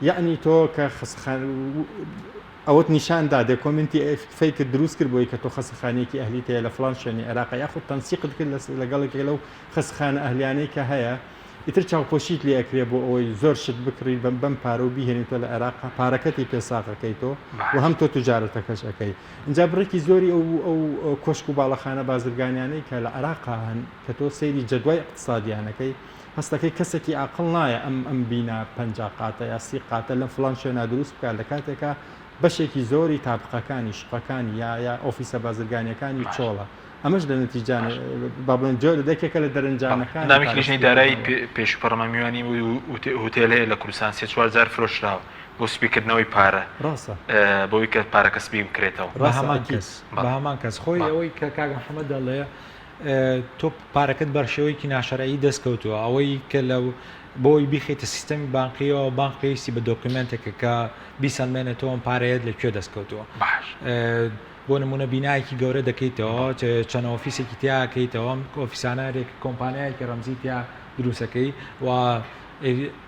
یعنی تۆ کە خەسەخان ئەوت نیشاندا دێ کۆمنتی فیکە دروست کرد بۆی کە تۆ خەسەخانەیەکی ئەهلی تەیە لە فڵان شوێنی عێراق یاخود تەنسیقت کرد لەگەڵێک لەو خەسەخانە ئەهلیانەی کە هەیە ئیتر چاوپۆشیت لێ ئەکرێ بۆ ئەوەی زۆر شت بکڕیت بەم پارە و بیهێنیتۆ لە عێراق پارەکەتی پێساقەکەیتۆ و هەم تۆ توجارەتەکەش ئەەکەی اینجا بڕێکی زۆری ئەو کۆشک و باڵەخانە بازرگانیانەی کە لە عێراقا هەن کە تۆ سەیری جەدوای اقتصادیانەکەی هەستەکەی کەسێکی عاقڵ نایە ئەم بینە 50 قاتە یا 30 قاتە لە فڵان شوێنە دروست بکات لە کاتێکە بەشێکی زۆری تابقەکانی شقەکانی یا ئۆفیسە بازرگانیەکانی چۆڵە ئەمەش لە نەتیجانە با بڵێن جۆ دەکێکە لە دەرەنجامەکان نامێکیشنی دارایی پێشپەڕمە میوانی هوتێل هەیە لە کوردستان 3-4 فرۆشراوە بۆ سپیکردنەوەی پارە ڕاستە بۆی کە پارەکە سپی بکرێتەوە بە هەمان کەس خۆی ئەوەی کە کاک محەممەد دەڵێ تۆ پارەکەت بەرشەوەیکی ناشەرایی دەستکەوتووە ئەوەی کە لەو بۆی بیخیتە سیستەمی بانقیەوە بانک پێویستی بە دۆکمنتێکە کە بیسەلمێنێتەوە پارەیەت لەکوێ دەستکەوتووە بۆ نمونە بینایەکی گەورە دەکەیتەوە چەند ئۆفیسێکی تیاکەیتەوە ئۆفیسانارێک کۆمپانیایەکی ڕەمزی تیا دروستەکەی و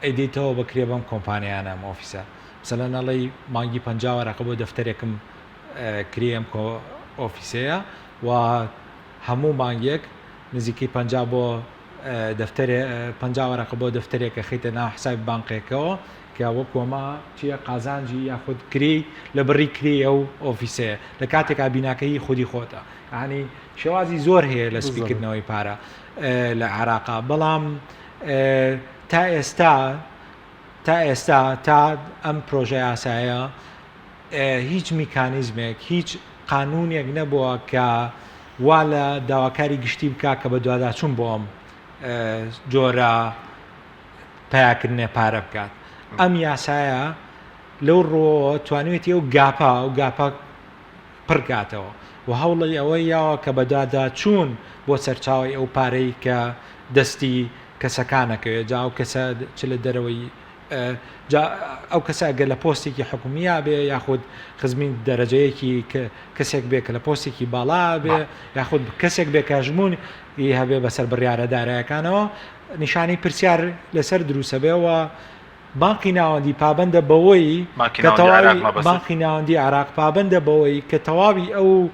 ئەیدیتەوە بەکرێ بەم کۆمپانیانە ئۆفیسە مثلەن نەڵی مانگی 50 وەرەقە بۆ دەفتەرێکم کرێم ئۆفیسەیە و هەموو مانگێک نزیکەی 50 بۆ دەفتەرێ 50 وەرەقە بۆ دەفتەرێکە خیتە ناو حسابی بانقێکەوە کە وەکۆمە چیە قازانجی یاخود کری لە بڕی کری ئەو ئۆفیسەیە لە کاتێکا بیناکەی خودی خۆتە ینی شێوازی زۆر هەیە لە سپیکردنەوەی پارە لە عێراقا بەڵام تا ئێستا تا ئەم پرۆژە یاسایە هیچ میکانیزمێک هیچ قانونێک نەبووە کە وا لە داواکاری گشتی بکە کە بە دوواداچوون بۆ ئەم جۆرە پیاکردنێ پارە بکات ئەم یاسایە لەو ڕۆ توانێتی ئەو گاپا پڕکاتەوە و هەوڵی ئەوەی یاوە کە بەداداچوون بۆ سەرچاوی ئەو پارەی کە دەستی کەسەکانەکەوێت جا ئەو کەسە چ لە دەرەوەی ئەو کەسە گە لە پۆستێکی حکومیە بێ یاخود خزمین دەرەجەیەکی کەسێک بێ کە لە پۆستێکی باڵا بێ یاخود کەسێک بێ کەژمون هەبێ بەسەر بڕیارە دارایەکانەوە نیشانی پرسیار لەسەر دروسە بێەوە بانقی ناوەندی پابندە بەوەی بانقی ناوەندی عراق پابندە بەوەی کە تەواوی ئەو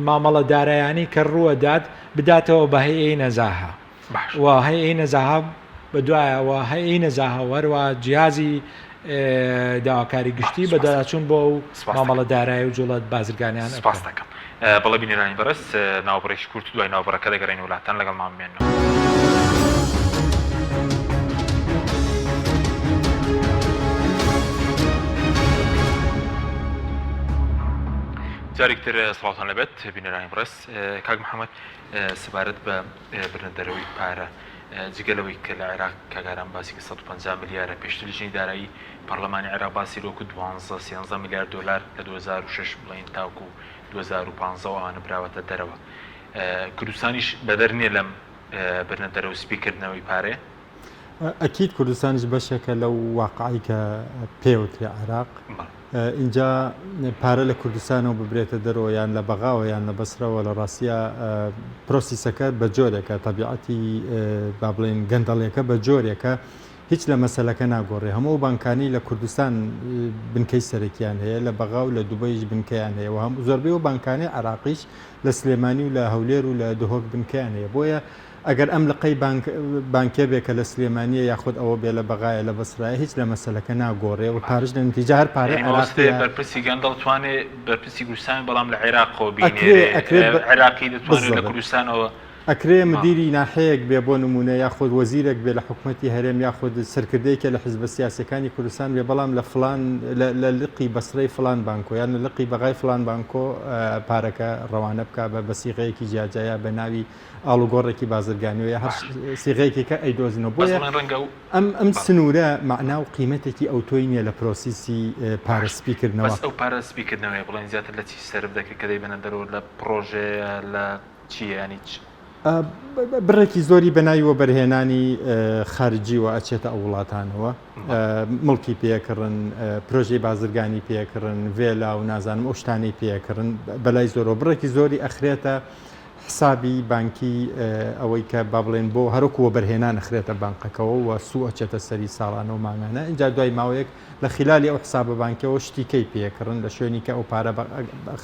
مامەڵە دارایانی کە ڕووەدات بداتەوە بە هەیەی نەزاها و هەیەی نەزاها بە دوایەوە هەیەی نەزاها وەروە جیازی داواکاری گشتی بەداچوون بۆ ئەو مامەڵە دارایی و جوڵەت بازرگانیان سپاس دەکەم بەڵێ بینێرانی بەڕست ناوبڕێکی کورت دوای ناوبڕەکە دەگەڕین وڵاتان لەگەڵ مامێنەوە جارێکتر سڵاوتان لەبێت بینەرانی بەڕست کاک محەممەد سەبارەت بە بردنەرەوەی پارە جگەلەوەی کە لە عێراق کاگاران باسی 150 ملیارە پێشتر ژنی دارایی پەرلەمانی عێراق باسی ڕۆکو 12-13 میلیارد دلار لە 2006 بڵین تاوکو 2015 ئەوانە براوەتە دەرەوە کوردستانیش بەدەر نییە لەم بردنەرەوە سپیکردنەوەی پارێ ئەکید کوردستانیش بەشێکە لەو واقعی کە پێوتری عێراق اینجا پارە لە کوردستانەوە ببرێتە دەرەوە یان لە بەغاوە یان لە بەسرەوە لە ڕاستیە پرۆسیسەکە بە جۆرێکە تەبیعەتی با بڵێن گەندەڵێکە بە جۆرێکە هیچ لە مەسەلەکە ناگۆڕێ هەموو بانکانی لە کوردستان بنکەی سەرەکیان هەیە لە بەغاو لە دوبەیش بنکەیان هەیە و هەموو زۆربەی و بانکانی عراقیش لە سلێمانی و لە هەولێر و لە دهۆک بنکەیان هەیە بۆیە ئەگەر ئەم لەقەی بانکێ بێکە لە سلێمانیە یاخود ئەوە بێ لە بەغایە لە بەسرایە هیچ لە مەسەلەکە ناگۆڕێ و پارش لە نتیجە هەر پارە بەرپرسی گەندەڵ توانێت بەرپرسی کوردستان بەڵام لە عێراق خۆ بینێ عێراقی دەتوانێت لە کوردستانەوە ئەکرێ مدیری ناحەیەک بێ بۆ نمونە یاخود وەزیرێک بێ لە حکوومەتتی هەرێم یاخود سەرکردەیەکە لە حزب سیاسەکانی کوردستان بێ بەڵام لە فلان لە لقی بەسڕەی فلان بانکۆ یان لە لقی بەغای فلان بانکۆ پارەکە ڕەوانە بکە بە بەسیغەیەکی جیاجایە بە ناوی ئاڵوگۆڕێکی بازرگانیەوە هەر سیغەیەکێکە ئەیدۆزنەوە بۆیە ئەم سنوورە معنا و قیمەتێکی ئەو تۆی نییە لە پرۆسیسی پارەسپیکردنەوە ئەو پارەسپیکردنەوەی بڵێن زیاتر لە چی سەرف دەکرێت کە دەیبێنە دەرەوە لە پرۆژەیە لە چیە ینی بڕێکی زۆری بەناویەوە بەرهێنانی خارجیەوە ئەچێتە ئەو وڵاتانەوە مڵکی پێکردن پرۆژەی بازرگانی پێکردن وێلا و نازانم ئەو شتانەی پێکردن بەلای زۆرەوە بڕێکی زۆری ئەخرێتە حسابی بانکی ئەوەی کە با بڵێن بۆ هەروکووە بەرهێنان ئەخرێتە بانقەکەەوە و سوء ئەچێتە سەری ساڵانە و ماگانە اینجا دوای ماوەیەک لە خلالی ئەو حسابە بانکەوە شتیکەی پێکردن لە شوێنی کە ئەو پارە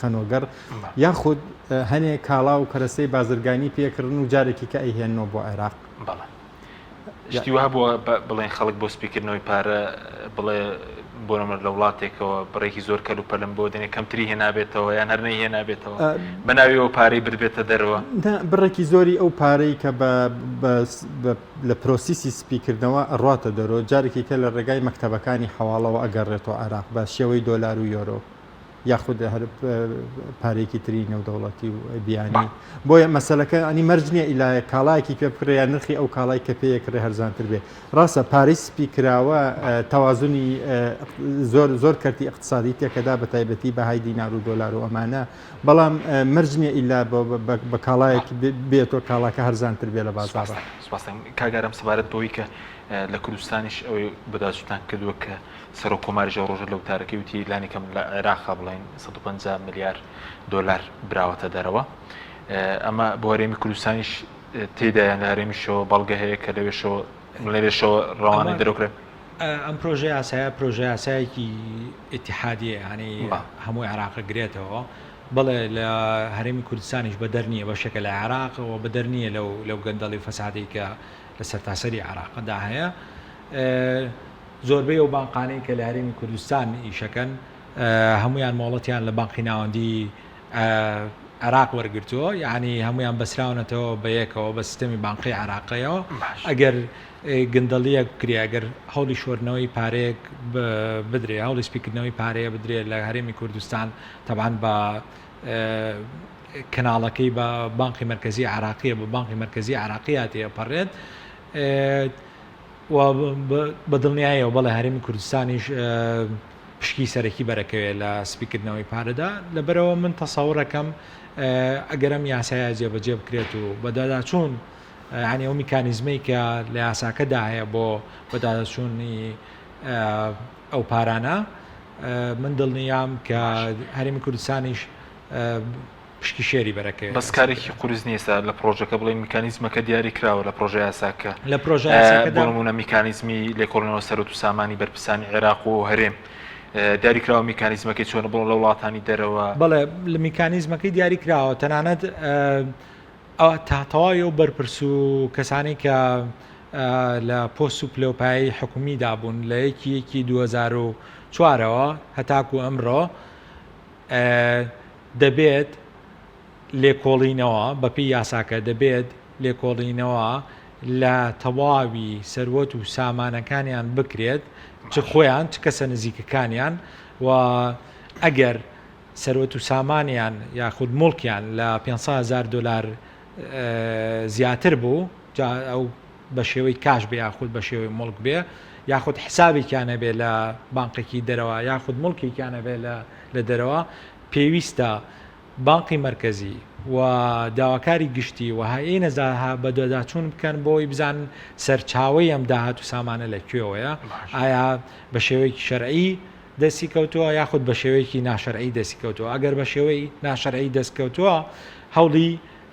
خەنۆگەر یاخود هەنێک کاڵا و کەرەسەی بازرگانی پێکردن و جارێکی کە ئەیهێنەوە بۆ عێراق شتی وها بۆ بڵێن خەڵک بۆ سپیکردنەوەی پارە بڵێ بۆ نمر لە وڵاتێکەوە بڕێکی زۆر کەل و پەلم بۆ دێنێ کەمتری هێنابێتەوە یان هەرنەی هێنابێتەوە بەناویەوە پارەی بردبێتە دەرەوە بڕێکی زۆری ئەو پارەی کە لە پرۆسیسی سپیکردنەوە ئەڕاتە دەرەوە جارێکی کە لە ڕێگای مەکتەبەکانی حواڵەوە ئەگەڕێتەوە عێراق بە شێوەی دۆلار و یۆرۆ یاخود هەر پارێکی تری نێودەوڵەتی و بیانی بۆیە مەسەلەکە ئەنی مەرج نییە ئیلایە کاڵایەکی پێ بکرێ یا نرخی ئەو کاڵای کە پێیەکڕێ هەرزانتر بێ ڕاستە پارەی سپیکراوە تەوازنی زۆر کەرتی اقتصادی تێکەدا بە تایبەتی بەهای دینار و دۆلار و ئەمانە بەڵام مەرج نییە ئیلا بە کاڵایەکی بێتەوە کاڵاکە هەرزانتر بێ لە بازارە کاگارم سەبارەت بۆی کە لە کوردستانیش ئەوەی بەداچوتان کردووە کە سەر و کۆماریژە ڕۆژە لەو تارەکەی وتی لانی کەم لە عێراقا بڵین 150 ملیار دۆلار براوەتە دەرەوە ئەمە بۆ هەرێمی کوردستانیش تێدایان لە هەرێمیشەوە بەڵگە هەیە کە لەوێشەوە ڕەوانەی دەرەوەکرێت ئەم پرۆژه یاسایە پرۆژه یاسایەکی ئیتیحادیە ینی هەمووی عێراق گرێتەوە بەڵێ لە هەرێمی کوردستانیش بە دەرنیە بەشێکە لە عێراقەوە بە دەرنیە لەو گەندەڵی فەسادی کە لە سەرتاسەری عێراقدا هەیە زۆربەی ئەو بانقانەی کە لە هەرێمی کوردستان ئیشەکەن هەمویان مۆڵەتیان لە بانقی ناوەندی عێراق وەرگرتووە یعنی هەمویان بەسراونەتەوە بە یەکەوە بە سیستەمی بانقی عێراقیەوە ئەگەر گەندەڵیە بکرێ ئەگەر هەوڵی شۆرنەوەی پارەیەک بدرێ هەوڵی سپیکردنەوەی پارەیە بدرێت لە هەرێمی کوردستان تەبعاً بە کەناڵەکەی بە بانقی مرکزی عێراقیە بە بانقی مرکزی عێراقیە تێپەڕێت بە دڵنیاییەوە بەڵێ هەرێمی کوردستانیش پشکی سەرەکی بەرەکەوێت لە سپیکردنەوەی پارەدا لەبەرەوە من تەسەوڕەکەم ئەگەرم یاسایە جێبەجێ بکرێت و بەداداچوون ینی ئەو میکانیزمەی کە لە یاساکەدا هەیە بۆ بەداداچوونی ئەو پارانە من دڵنیام کە هەرێمی کوردستانیش پشکی شێری بەرەکەوێت بەسکارێکی قورس نییە لە پرۆژەکە بڵێ میکانیزمەکە دیاری کراوە لە پرۆژە یاساکە لە پرۆژە یاساکەدا بۆ نمونە میکانیزمی لێکۆڵینەوە سەرۆت و سامانی بەرپرسانی عێراق و هەرێم دیاری کراوە میکانیزمەکەی چۆنە بڵۆ لە وڵاتانی دەرەوە بەڵێ لە میکانیزمەکەی دیاری کراوە تەنانەت تاتەوای و بەرپرس و کەسانی کە لە پۆست و پلۆپایی حکومی دابوون لە یەکی 2004ەوە هەتاکو ئەمڕۆ دەبێت لێکۆڵینەوە بەپی یاساکە دەبێت لێکۆڵینەوە لە تەواوی سەروەت و سامانەکانیان بکرێت چ خۆیان چ کەسە نزیکەکانیان و ئەگەر سەروەت و سامانیان یاخود مڵکیان لە 500,000 دلار زیاتر بوو ئەو بە شێوەی کاش بێ یاخود بە شێوەی مڵک بێ یاخود حسابێکیانە بێ لە بانقێکی دەرەوە یاخود مڵکێکیانە بێ لە دەرەوە پێویستە بانقی مرکزی و داواکاری گشتی و هەیە نەزاها بە دۆداچوون بکەن بۆی بزان سەرچاوی ئەم داهات و سامانە لەکوێوەیە ئایا بە شێوەیەکی شەرعی دەستی کەوتووە یاخود بە شێوەیەکی ناشەرعی دەستی کەوتووە ئەگەر بە شێوەی ناشەرعی دەست کەوتووە هەوڵی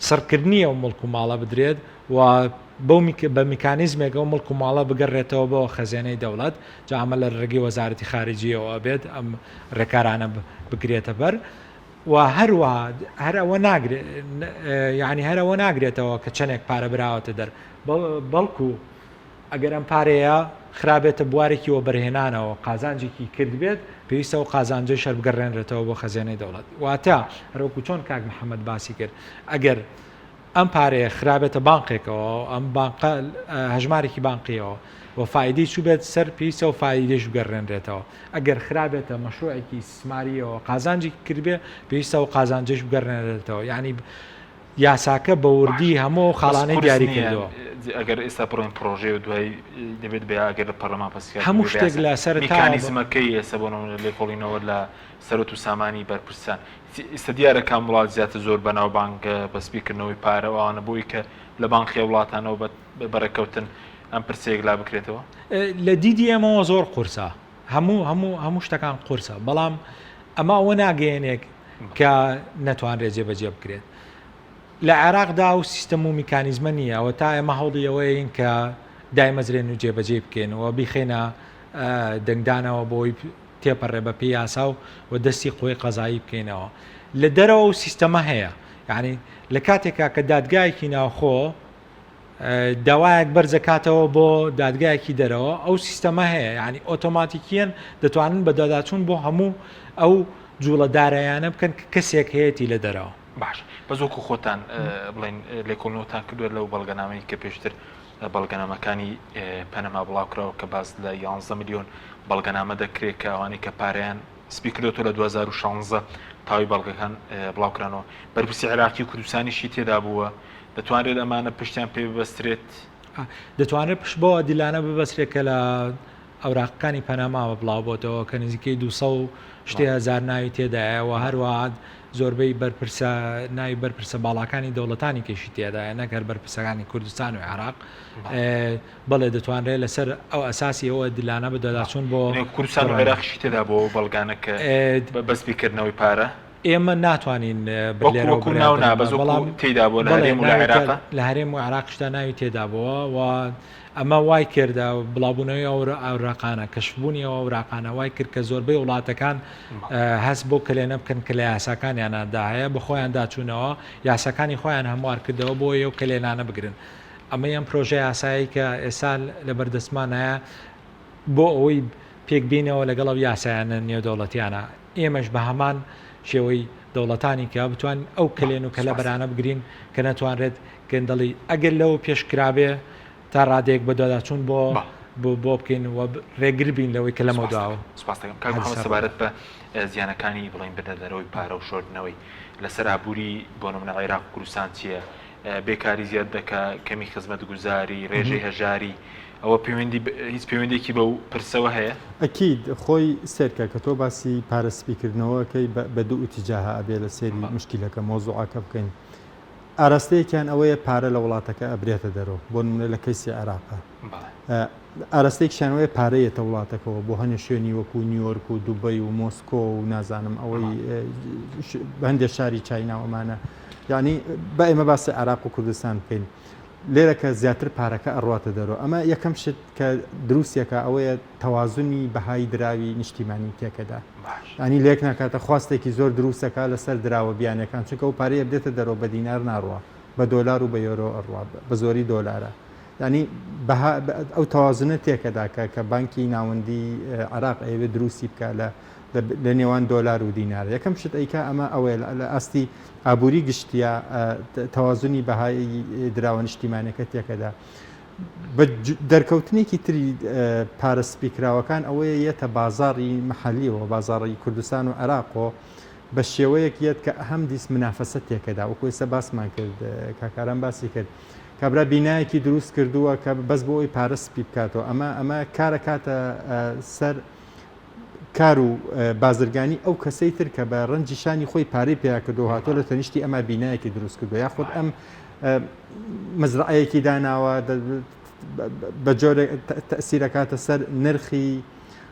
سەرکردنیە و مڵک و ماڵە بدرێت و بە میکانیزمێک ئەو مڵک و ماڵە بگەڕێتەوە بۆ خەزێنەی دەوڵەت جا ئەمە لە ڕێگەی وەزارەتی خارجیەوە بێت ئەم ڕێکارانە بگرێتە بەر و هەروەها هەرەوە ناگرێت یعنی هەرەوە ناگرێتەوە کە چەندێک پارە براوەتە دەر بەڵکو ئەگەر ئەم پارەیە خراپێتە بوارێکیەوە بەرهێنانەوە قازانجێکی کرد بێت پێویستە و قازانجەی شەر بگەڕێنرێتەوە بۆ خەزێنەی دەوڵەت واتە هەروەکو چۆن کاک محەممەد باسی کرد ئەگەر ئەم پارەیە خراپێتە بانقێکەوە ئەم هەژمارێکی بانقیەوە و فایدەی چوو بێت سەر پێویستە و فایدەش بگەڕێنرێتەوە ئەگەر خراپێتە مەشروعێکی استثماریەوە قازانجی کردبێ پێویستە و قازانجش بگەڕێنرێتەوە یعنی یاساکە بە وردی هەموو خاڵانەی دیاری کردەوە ئەگەر ئێستا بڕۆین پرۆژێ و دوای دەبێت بە ئەگەر لە پەرلەمان پەسیکات هەموو شتێک لە سەر میکانیزمەکەی ئێستا بۆ لێکۆڵینەوە لە سەرۆت و سامانی بەرپرسان ئێستا دیارە کام وڵات زیاتر زۆر بەناو بانک بەسپیکردنەوەی پارەوانە بووی کە لە بانقی وڵاتانەوە بەرەکەوتن ئەم پرسەیەک لا بکرێتەوە لە دیدی ئەمەوە زۆر قورسە هەموو شتەکان قورسە بەڵام ئەمە ئەوە ناگەیەنێک کە نەتوانرێت جێبەجێ بکرێت لە عێراقدا و سیستەم و میکانیزمە نییە ئەوە تا ئێمە هەوڵی ئەوەیە کە دایمەزرێن و جێبەجێ بکەینەوە بیخێنە دەنگدانەوە بۆی تێپەڕێ بە پێی یاسا و دەستی خۆی قەزایی بکەینەوە لە دەرەوە و سیستەمە هەیە یعنی لە کاتێکا کە دادگایەکی ناوخۆ داوایەک بەرزەکاتەوە بۆ دادگایەکی دەرەوە ئەو سیستەمە هەیە یعنی ئۆتۆماتیکیان دەتوانن بە داداچوون بۆ هەموو ئەو جوڵەدارایانە بکەن کەسێک هەیەی لە دەرەوە باش بەزۆکو خۆتان بڵین لێکۆڵینەوەتان کردوێت لەو بەڵگەنامەی کە پێشتر بەڵگەنامەکانی پەنەما بڵاوکراوە کە باس لە 11 میلیۆن بەڵگەنامە دەکرێت کە ئەوانەی کە پارەیان سپی کردێتەوە لە 2016 تاوی بەڵگەکان بڵاوکرانەوە بەرپرسی عێراقی و کوردستانیشی تێدا بووە دەتوانرێت ئەمانە پشتیان پێ ببەسترێت دەتوانێت پشت بۆ دیلانە ببەسترێت کە لە ئەوراقەکانی پەنەماوە بڵاو بۆتەوە کە نزیکەی 200 شتێ هەزار ناوی تێدایەوە هەروەها زۆربەی بەرپرسە ناوی بەرپرسە باڵەکانی دەوڵەتانی کێشی تێدایە نەگەر بەرپرسەکانی کوردستان و عێراق بەڵێ دەتوانرێت لەسەر ئەو ئەساسی ئەوە دیلانە بدەداچوون بۆ کوردستان و عێراقیشی تێدا بۆ بەڵگانەکە بەسپیکردنەوەی پارە ئێمە ناتوانین تێدا بۆ لە هەرێم و عێراقشتا ناوی تێدا بووە و ئەمە وای کردە بڵاوبوونەوەی ئەوراقانە کەشبوونیەوە ئەوراقانە وای کرد کە زۆربەی وڵاتەکان هەست بۆ کلێنە بکەن کە لە یاساکانیانەدا هەیە بە خۆیان داچوونەوە یاساکانی خۆیان هەموار کردەوە بۆ ئەو کلێنانە بگرن ئەمە ئەم پرۆژە یاسایی کە ئێستا لە بەردەستمانایە بۆ ئەوەی پێکبینەوە لەگەڵ ئەو یاسایانە نێودەوڵەتیانە ئێمەش بە هەمان شێوەی دەوڵەتانی کە بتوان ئەو کلێن و کەلە بەرانە بگرین کە نەتوانرێت گەندەڵی ئەگەر لەو پێشکرابێ تا ڕادێک بەدەداچوون بۆ بکەین و ڕێگر بین لەوەی کە لەمە داوە سەبارەت بە زیانەکانی بڵین بەدەدەرەوەی پارە و شۆردنەوەی لەسەر ئابووری بۆ نمونە عێراق و کوردستان چییە بێکاری زیاد دەکا کەمی خزمەت گوزاری ڕێژەی هەژاری ئەوە هیچ پەیوەندێکی بەو پرسەوە هەیە ئەکید خۆی سێرکە کە تۆ باسی پارەسپیکردنەوەکەی بە دوو ئوتیجاها ئەبێ لە سێری مشکلەکە مۆزوعەکە بکەین ئاراستەیەکیان ئەوەیە پارە لە وڵاتەکە ئەبرێتە دەرەوە بۆ نمونە لە کەیسی عێراقە ئاراستەیەکیان وڵاتەکەەوە وڵاتەکەەوە بۆ هەنێ شوێنی وەکو نیویۆرک و دوبەی و مۆسکۆ و نازانم ئەوەی هەندێک شاری چایناوەمانە یعنی بە ئێمە باسی عێراق و کوردستان بکەین لێرە کە زیاتر پارەکە ئەڕاتە دەرەوە ئەمە یەکەم شت کە دروستیەکە ئەوەیە تەوازنی بەهای دراوی نیشتیمانی تێکەدا ینی لێک ناکاتە خواستێکی زۆر دروستەکە لەسەر دراوە بیانەکان چونکە ئەو پارەیە بدێتە دەرەوە بە دینار ناڕوە بە دۆلار و بە یۆرۆ ئەڕوا بە زۆری دۆلارە ینی ئەو تەوازنە تێکەدا کە بانکی ناوەندی عێراق ئەوێ دروستی بکە لە نێوان دۆلار و دینار یەکەم شت ئەیکە ئەمە ئەوەیە لە ئاستی ئابووری گشتیە تەوازنی بەهای دراوە نیشتیمانەکە تێکەدا بە دەرکەوتنێکی تری پارەسپیکراوەکان ئەوەیە یەتە بازاڕی مەحەلیەوە بازاڕی کوردستان و عێراقۆ بە شێوەیەک یەت کە هەم دیست منافەسە تێکەدا وەکو ئێستا باسمان کرد کاکاران باسی کرد کابرا بینایەکی دروست کردووە کە بەس بۆ ئەوی پارەسپی بکاتەوە ئەمە کارە کاتە سەر کار و بازرگانی ئەو کەسەی تر کە بە ڕەنجی شانی خۆی پارەی پێیا کردو هاتۆ لە تەنیشتی ئەمە بینایەکی دروست کردو یاخود ئەم مەزرعەیەکی داناوە بە جۆرە تەسیرەکاتە سەر نرخی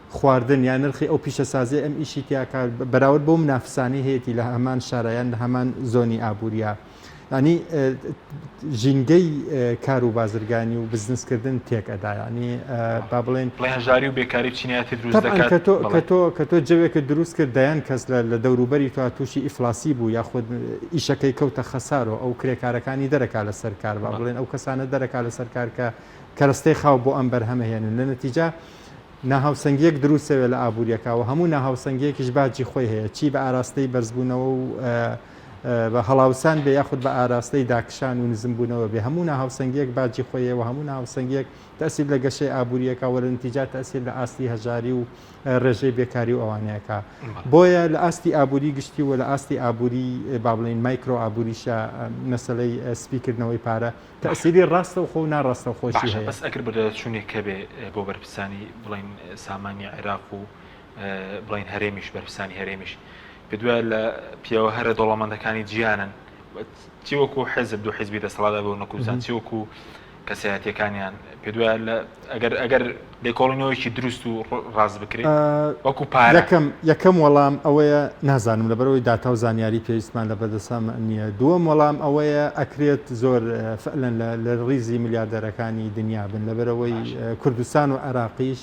خواردن یا نرخی ئەو پیشەسازی ئەم ئیشی تیاکە بەراورد بۆ منافسانی هەیەی لە هەمان شارایان لە هەمان زۆنی ئابووریە ینی ژینگەی کار و بازرگانی و بزنسکردن تێکەدا ینی با بڵێن پڵێنژاری و بێکاری چینایەتی دروست دەکات کە تۆ جەوێکە دروست کرد دەیان کەس لە دەوروبەری تو تووشی ئیفلاسی بوو یاخود ئیشەکەی کەوتە خەسارەوە ئەو کرێکارەکانی دەرەکا لە سەرکار با بڵێن ئەو کەسانە دەرەکا لە سەرکار کە کەرەستەی خاو بۆ ئەم بەرهەمەهێنن لە نەتیجە ناهاوسەنگیەک دروستەوێت لە ئابوووریەکە و هەموو ناهاوسەنگیەکیش باجی خۆی هەیە چی بە ئاراستەی بەرزبوونەوە و بە هەڵاوسان بێ یاخود بە ئاراستەی داکشان و نزم بوونەوە بێ هەموو هاوسەنگیەک باجی خۆیەوە هەموو هاوسەنگیەک تەسیب لە گەشەی ئابوووریەکە وەرە نتیجات تەسیل لە ئاستی هەژاری و ڕێژەی بێکاری و ئەوانەیەەکە بۆیە لە ئاستی ئابووری گشتی و لە ئاستی ئابووری با بڵین مایکرۆ ئابووریشە مەسلەی سپیکردنەوەی پارە تەسیری ڕاستە و خۆ و ناڕاستە و خۆشی هەیە بەس ئەگەر بەدە چونێک کە بێ بۆ بەرپرسانی بڵین سامانی عێراق و بڵین هەرێمیش بەرپرسانی هەرێمیش پێدوە لە پیاوە هەرە دەوڵەمەندەکانی جیانن چی وەکو حزب دو حیزبی دەسەڵاتدا بۆ نەکوزان چی وەکو کەسایەتیەکانیان پێدوە ئەگەر لێکۆڵینەوەیکی دروست و ڕاست بکرێت وەکو پارە یەکەم وەڵام ئەوەیە نازانم لەبەرەوەی داتا و زانیاری پێویستمان لە بەردەسام نییە دووەم وەڵام ئەوەیە ئەکرێت زۆر فعلەن لە ڕیزی میلیاردەرەکانی دنیا بن لەبەرەوەی کوردستان و عێراقیش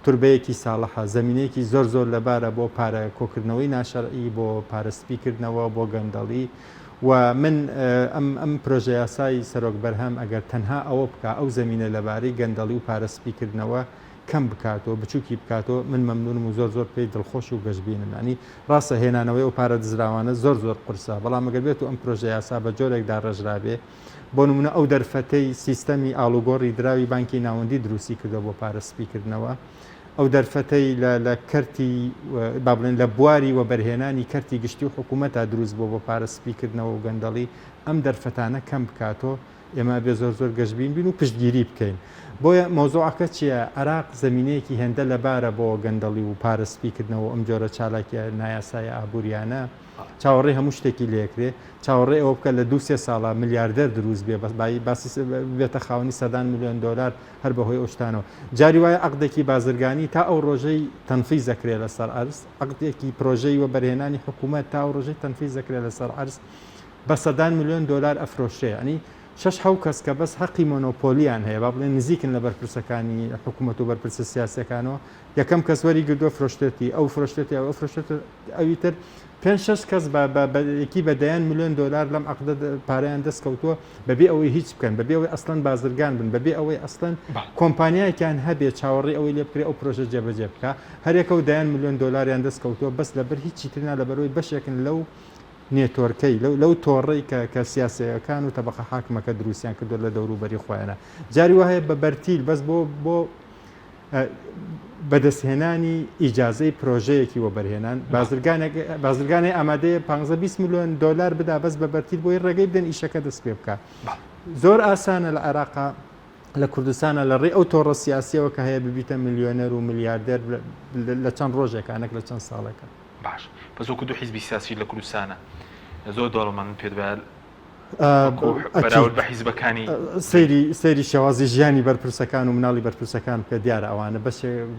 توربەیەکی ساڵحە زمینەیەکی زۆر لەبارە بۆ پارە کۆکردنەوەی ناشەرعی بۆ پارەسپیکردنەوە بۆ گەندەڵی و من ئەم پرۆژە یاسایی سەرۆک بەرهەم ئەگەر تەنها ئەوە بکە ئەو زمینە لەبارەی گەندەڵی و پارەسپیکردنەوە کەم بکاتەوە بچووکی بکاتەوە من مەمنونم و زۆر پێی دڵخۆش و گەشتبینم ینی ڕاستە هێنانەوەی و پارە دزراوانە زۆر قورسە بەڵام ئەگەر بێت و ئەم پرۆژە یاسا بە جۆرێکدا ڕێژرابێ بۆ نمونە ئەو دەرفەتەی سیستەمی ئالوگۆڕی دراوی بانکی ناوەندی دروستی کردەوە بۆ پارەسپیکردنەوە ئەو دەرفەتەی لە کەرتی با بڵێن لە بواری و بەرهێنانی کەرتی گشتی و حکوومەتە دروست بۆ پارەسپیکردنەوە و گەندەڵی ئەم دەرفەتانە کەم بکاتۆ ئێمە بێ زۆر گەشتبین بین و پشتگیری بکەین بۆیە مۆزوعەکە چییە عێراق زمینەیەکی هێندە لەبارە بۆ گەندەڵی و پارەسپیکردنەوە ئەم جۆرە چالاکیە نایاسایە ئابوووریانە چاوەڕێی هەموو شتێکی لێکرێ چاوەڕێ ئەوە بکە لە 2-3 ساڵە میلیاردەر دروست بێ باسی بێتە خاوەنی $100 میلیۆن هەر بەهۆی ئەوشتانەوە جاری وایە عەقدێکی بازرگانی تا ئەو ڕۆژەی تەنفیز دەکرێت لەسەر ئەرز عەقدێکی پرۆژەی و بەرهێنانی حکوومەت تا ئەو ڕۆژەی تەنفیز دەکرێت لەسەر ئەرز بە $100 میلیۆن ئەفرۆشێ ئەنی 6-7 کەس کە بەس حەقی مۆنۆپۆلیان هەیە با بڵێن نزیکن لە بەرپرسەکانی حکوومەت و بەرپرسە سیاسەکانەوە یەکەم کەس وەری گردووە فرۆشتێتی ئەو فرۆشتێتی ئەو فرۆشتێت ئەوی تر 5-6 کەس یەکی بە $10 میلیۆن لەم عەقدە پارەیان دەستکەوتووە بەبێ ئەوەی هیچ بکەن بەبێ ئەوەی ئەسڵەن بازرگان بن بەبێ ئەوەی ئەسڵەن کۆمپانیایەکیان هەبێ چاوەڕێی ئەوەی لێ بکرێ ئەو پرۆژە جێبەجێ بکە هەرێکە و $10 میلیۆن دەستکەوتووە بەس لەبەر هیچی ترنا لەبەرەوەی بەشێکن لەو نێتۆرکەی لەو تۆڕەی کە سیاسەکان و تەبەقە حاکمەکە دروستیان کردو لە دەوروبەری خۆیانە جاری وهەیە بە بەرتیل بەس بۆ بەدەستهێنانی ئیجازەی پرۆژەیەکی وە بەرهێنان بازرگانی ئامادەیە $15-20 میلیۆن بدا بەس بە بەرتیل بۆی ڕێگەی بدەن ئیشەکە دەست پێ بکە زۆر ئاسانە لە عێراقا لە کوردستانە لە ڕێ ئەو تۆڕە سیاسیەوە کە هەیە ببیتە میلیۆنەر و میلیاردەر لە چەند ڕۆژێکانێک لە چەند ساڵێکە باش بەس وەکو دوو حیزبی سیاسی لە کوردستانە زۆر دەوڵەمەند پێ بەراورد بە حیزبەکانی سەیری شێوازی ژیانی بەرپرسەکان و مناڵی بەرپرسەکان کە دیارە ئەوانە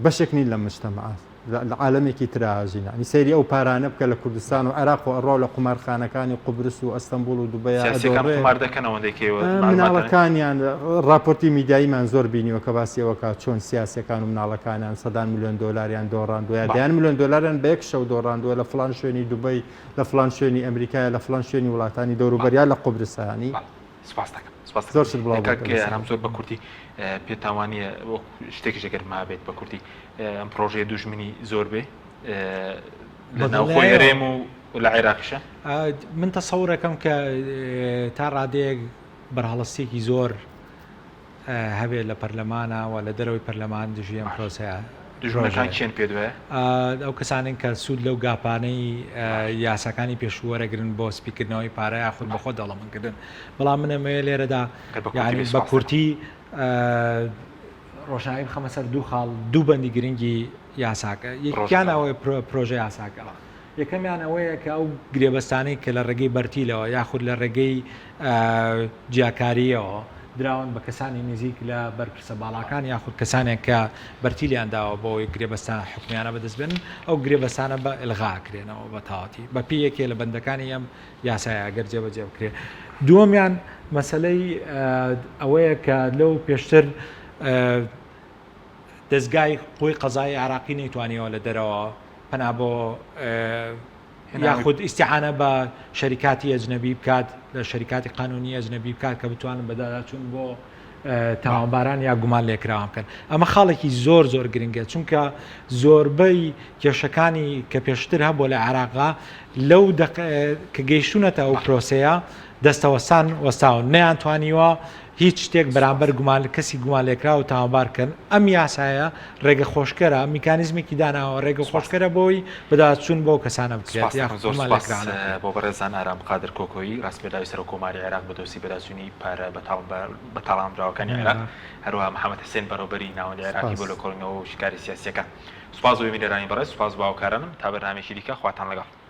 بەشێک نین لە مجتەمەعات لە عالەمێکی تراژین ینی سەیری ئەو پارانە بکە لە کوردستان و عێراق و ئەڕۆ لە قومارخانەکانی قوبرس و ئەستەمبول و دووبەیە مناڵەکانیان راپۆرتی میدیاییمان زۆر بینیوە کە باسیەوەکە چۆن سیاسەکان و مناڵەکانیان $100 میلیۆن دۆڕاندوە $10 میلیۆن بە یەک شەو دۆڕاندووە لە فلان شوێنی دووبەی لە فلان شوێنی ئەمریکای لە فلان شوێنی وڵاتانی دەوروبەریا لە قوبرسانی زۆر هەم زۆر بە کوردی پێتاوانیە شتێکی ژەگەر مابێت بە کوردی ئەم پرۆژەیە دوژمنی زۆر بێ لە ناوخۆی هەرێم و لە عێراقیشە من تەسەوڕەکەم کە تا ڕادەیەک بەرهەڵەستێکی زۆر هەبێت لە پەرلەمانە و لە دەرەوەی پەرلەمان دژی ئەم پرۆسەیە دژمنەکان چێن پێ دوێ ئەو کەسانن کە سوود لەو گاپانەی یاساکانی پێشوەرەگرن بۆ سپیکردنەوەی پارە یاخود بەخۆ دەڵەمەندکردن بەڵام منەمەیە لێرەدا بە کورتی ڕۆژناوی خەمە سەر دوو خاڵ دوو بەندی گرنگی یاساکە یەکیان ئەوەی پرۆژە یاساکە یەکەمیان ئەوەیە کە ئەو گرێبەستانەی کە لە ڕێگەی بەرتیلەوە یاخود لە ڕێگەی جیاکاریەوە دراون بە کەسانی نزیک لە بەرپرسە باڵاکان یاخود کەسانێک کە بەرتیلیان داوە بۆی گرێبەستان حکومیانە بەدەستبن ئەو گرێبەستانە بە ئلغاکرێنەوە بە تاواتی بە پێیەکێ لە بەندەکانی ئەم یاسایە ئەگەر جێبەجێ بکرێت دووەمیان مەسەلەی ئەوەیە کە لەو پێشتر دەستگای قوی قەزای عێراقی نەیتوانیەوە لە دەرەوە پەنا بۆ یاخود ئیستیعانە بە شەریکاتی ئەجنەبی بکات لە شەریکاتی قانونی ئەجنەبی بکات کە بتوانن بەداداچوون بۆ تاوانباران یا گومان لێکراوە بکەن ئەمە خاڵێکی زۆر زۆر گرنگە چونکە زۆربەی کێشەکانی کە پێشتر هەبوو لە عێراقا لەو کە گەیشتونەتە ئەو پرۆسەیە دەستەوەسان وەستاون نەیانتوانیوە هیچ شتێک بەرامبەر کەسی گومان لێکرا و تاوانبارکەن ئەم یاسایە ڕێگە خۆشکەرە میکانیزمێکی داناوە ڕێگە خۆشکەرە بۆی بەداچوون بۆ کەسانە بکرێت بۆ بەڕێزان ئارام قادر کۆکۆیی ڕاستپێداوی سەر کۆماری عێراق بەدۆسی بەداچوونی پارە بە تاڵامراوەکانی عێراق هەروەها محەممەد حسێن بەڕێوەبەری ناوەندی عێراقی بۆ لە کۆڕینەوە و شکاری سیاسیەکان سوپاس بۆ بینەرانی بەڕێز سوپاس باوکارانم تا بەرنامێکی دیکە خواتان لەگەڵ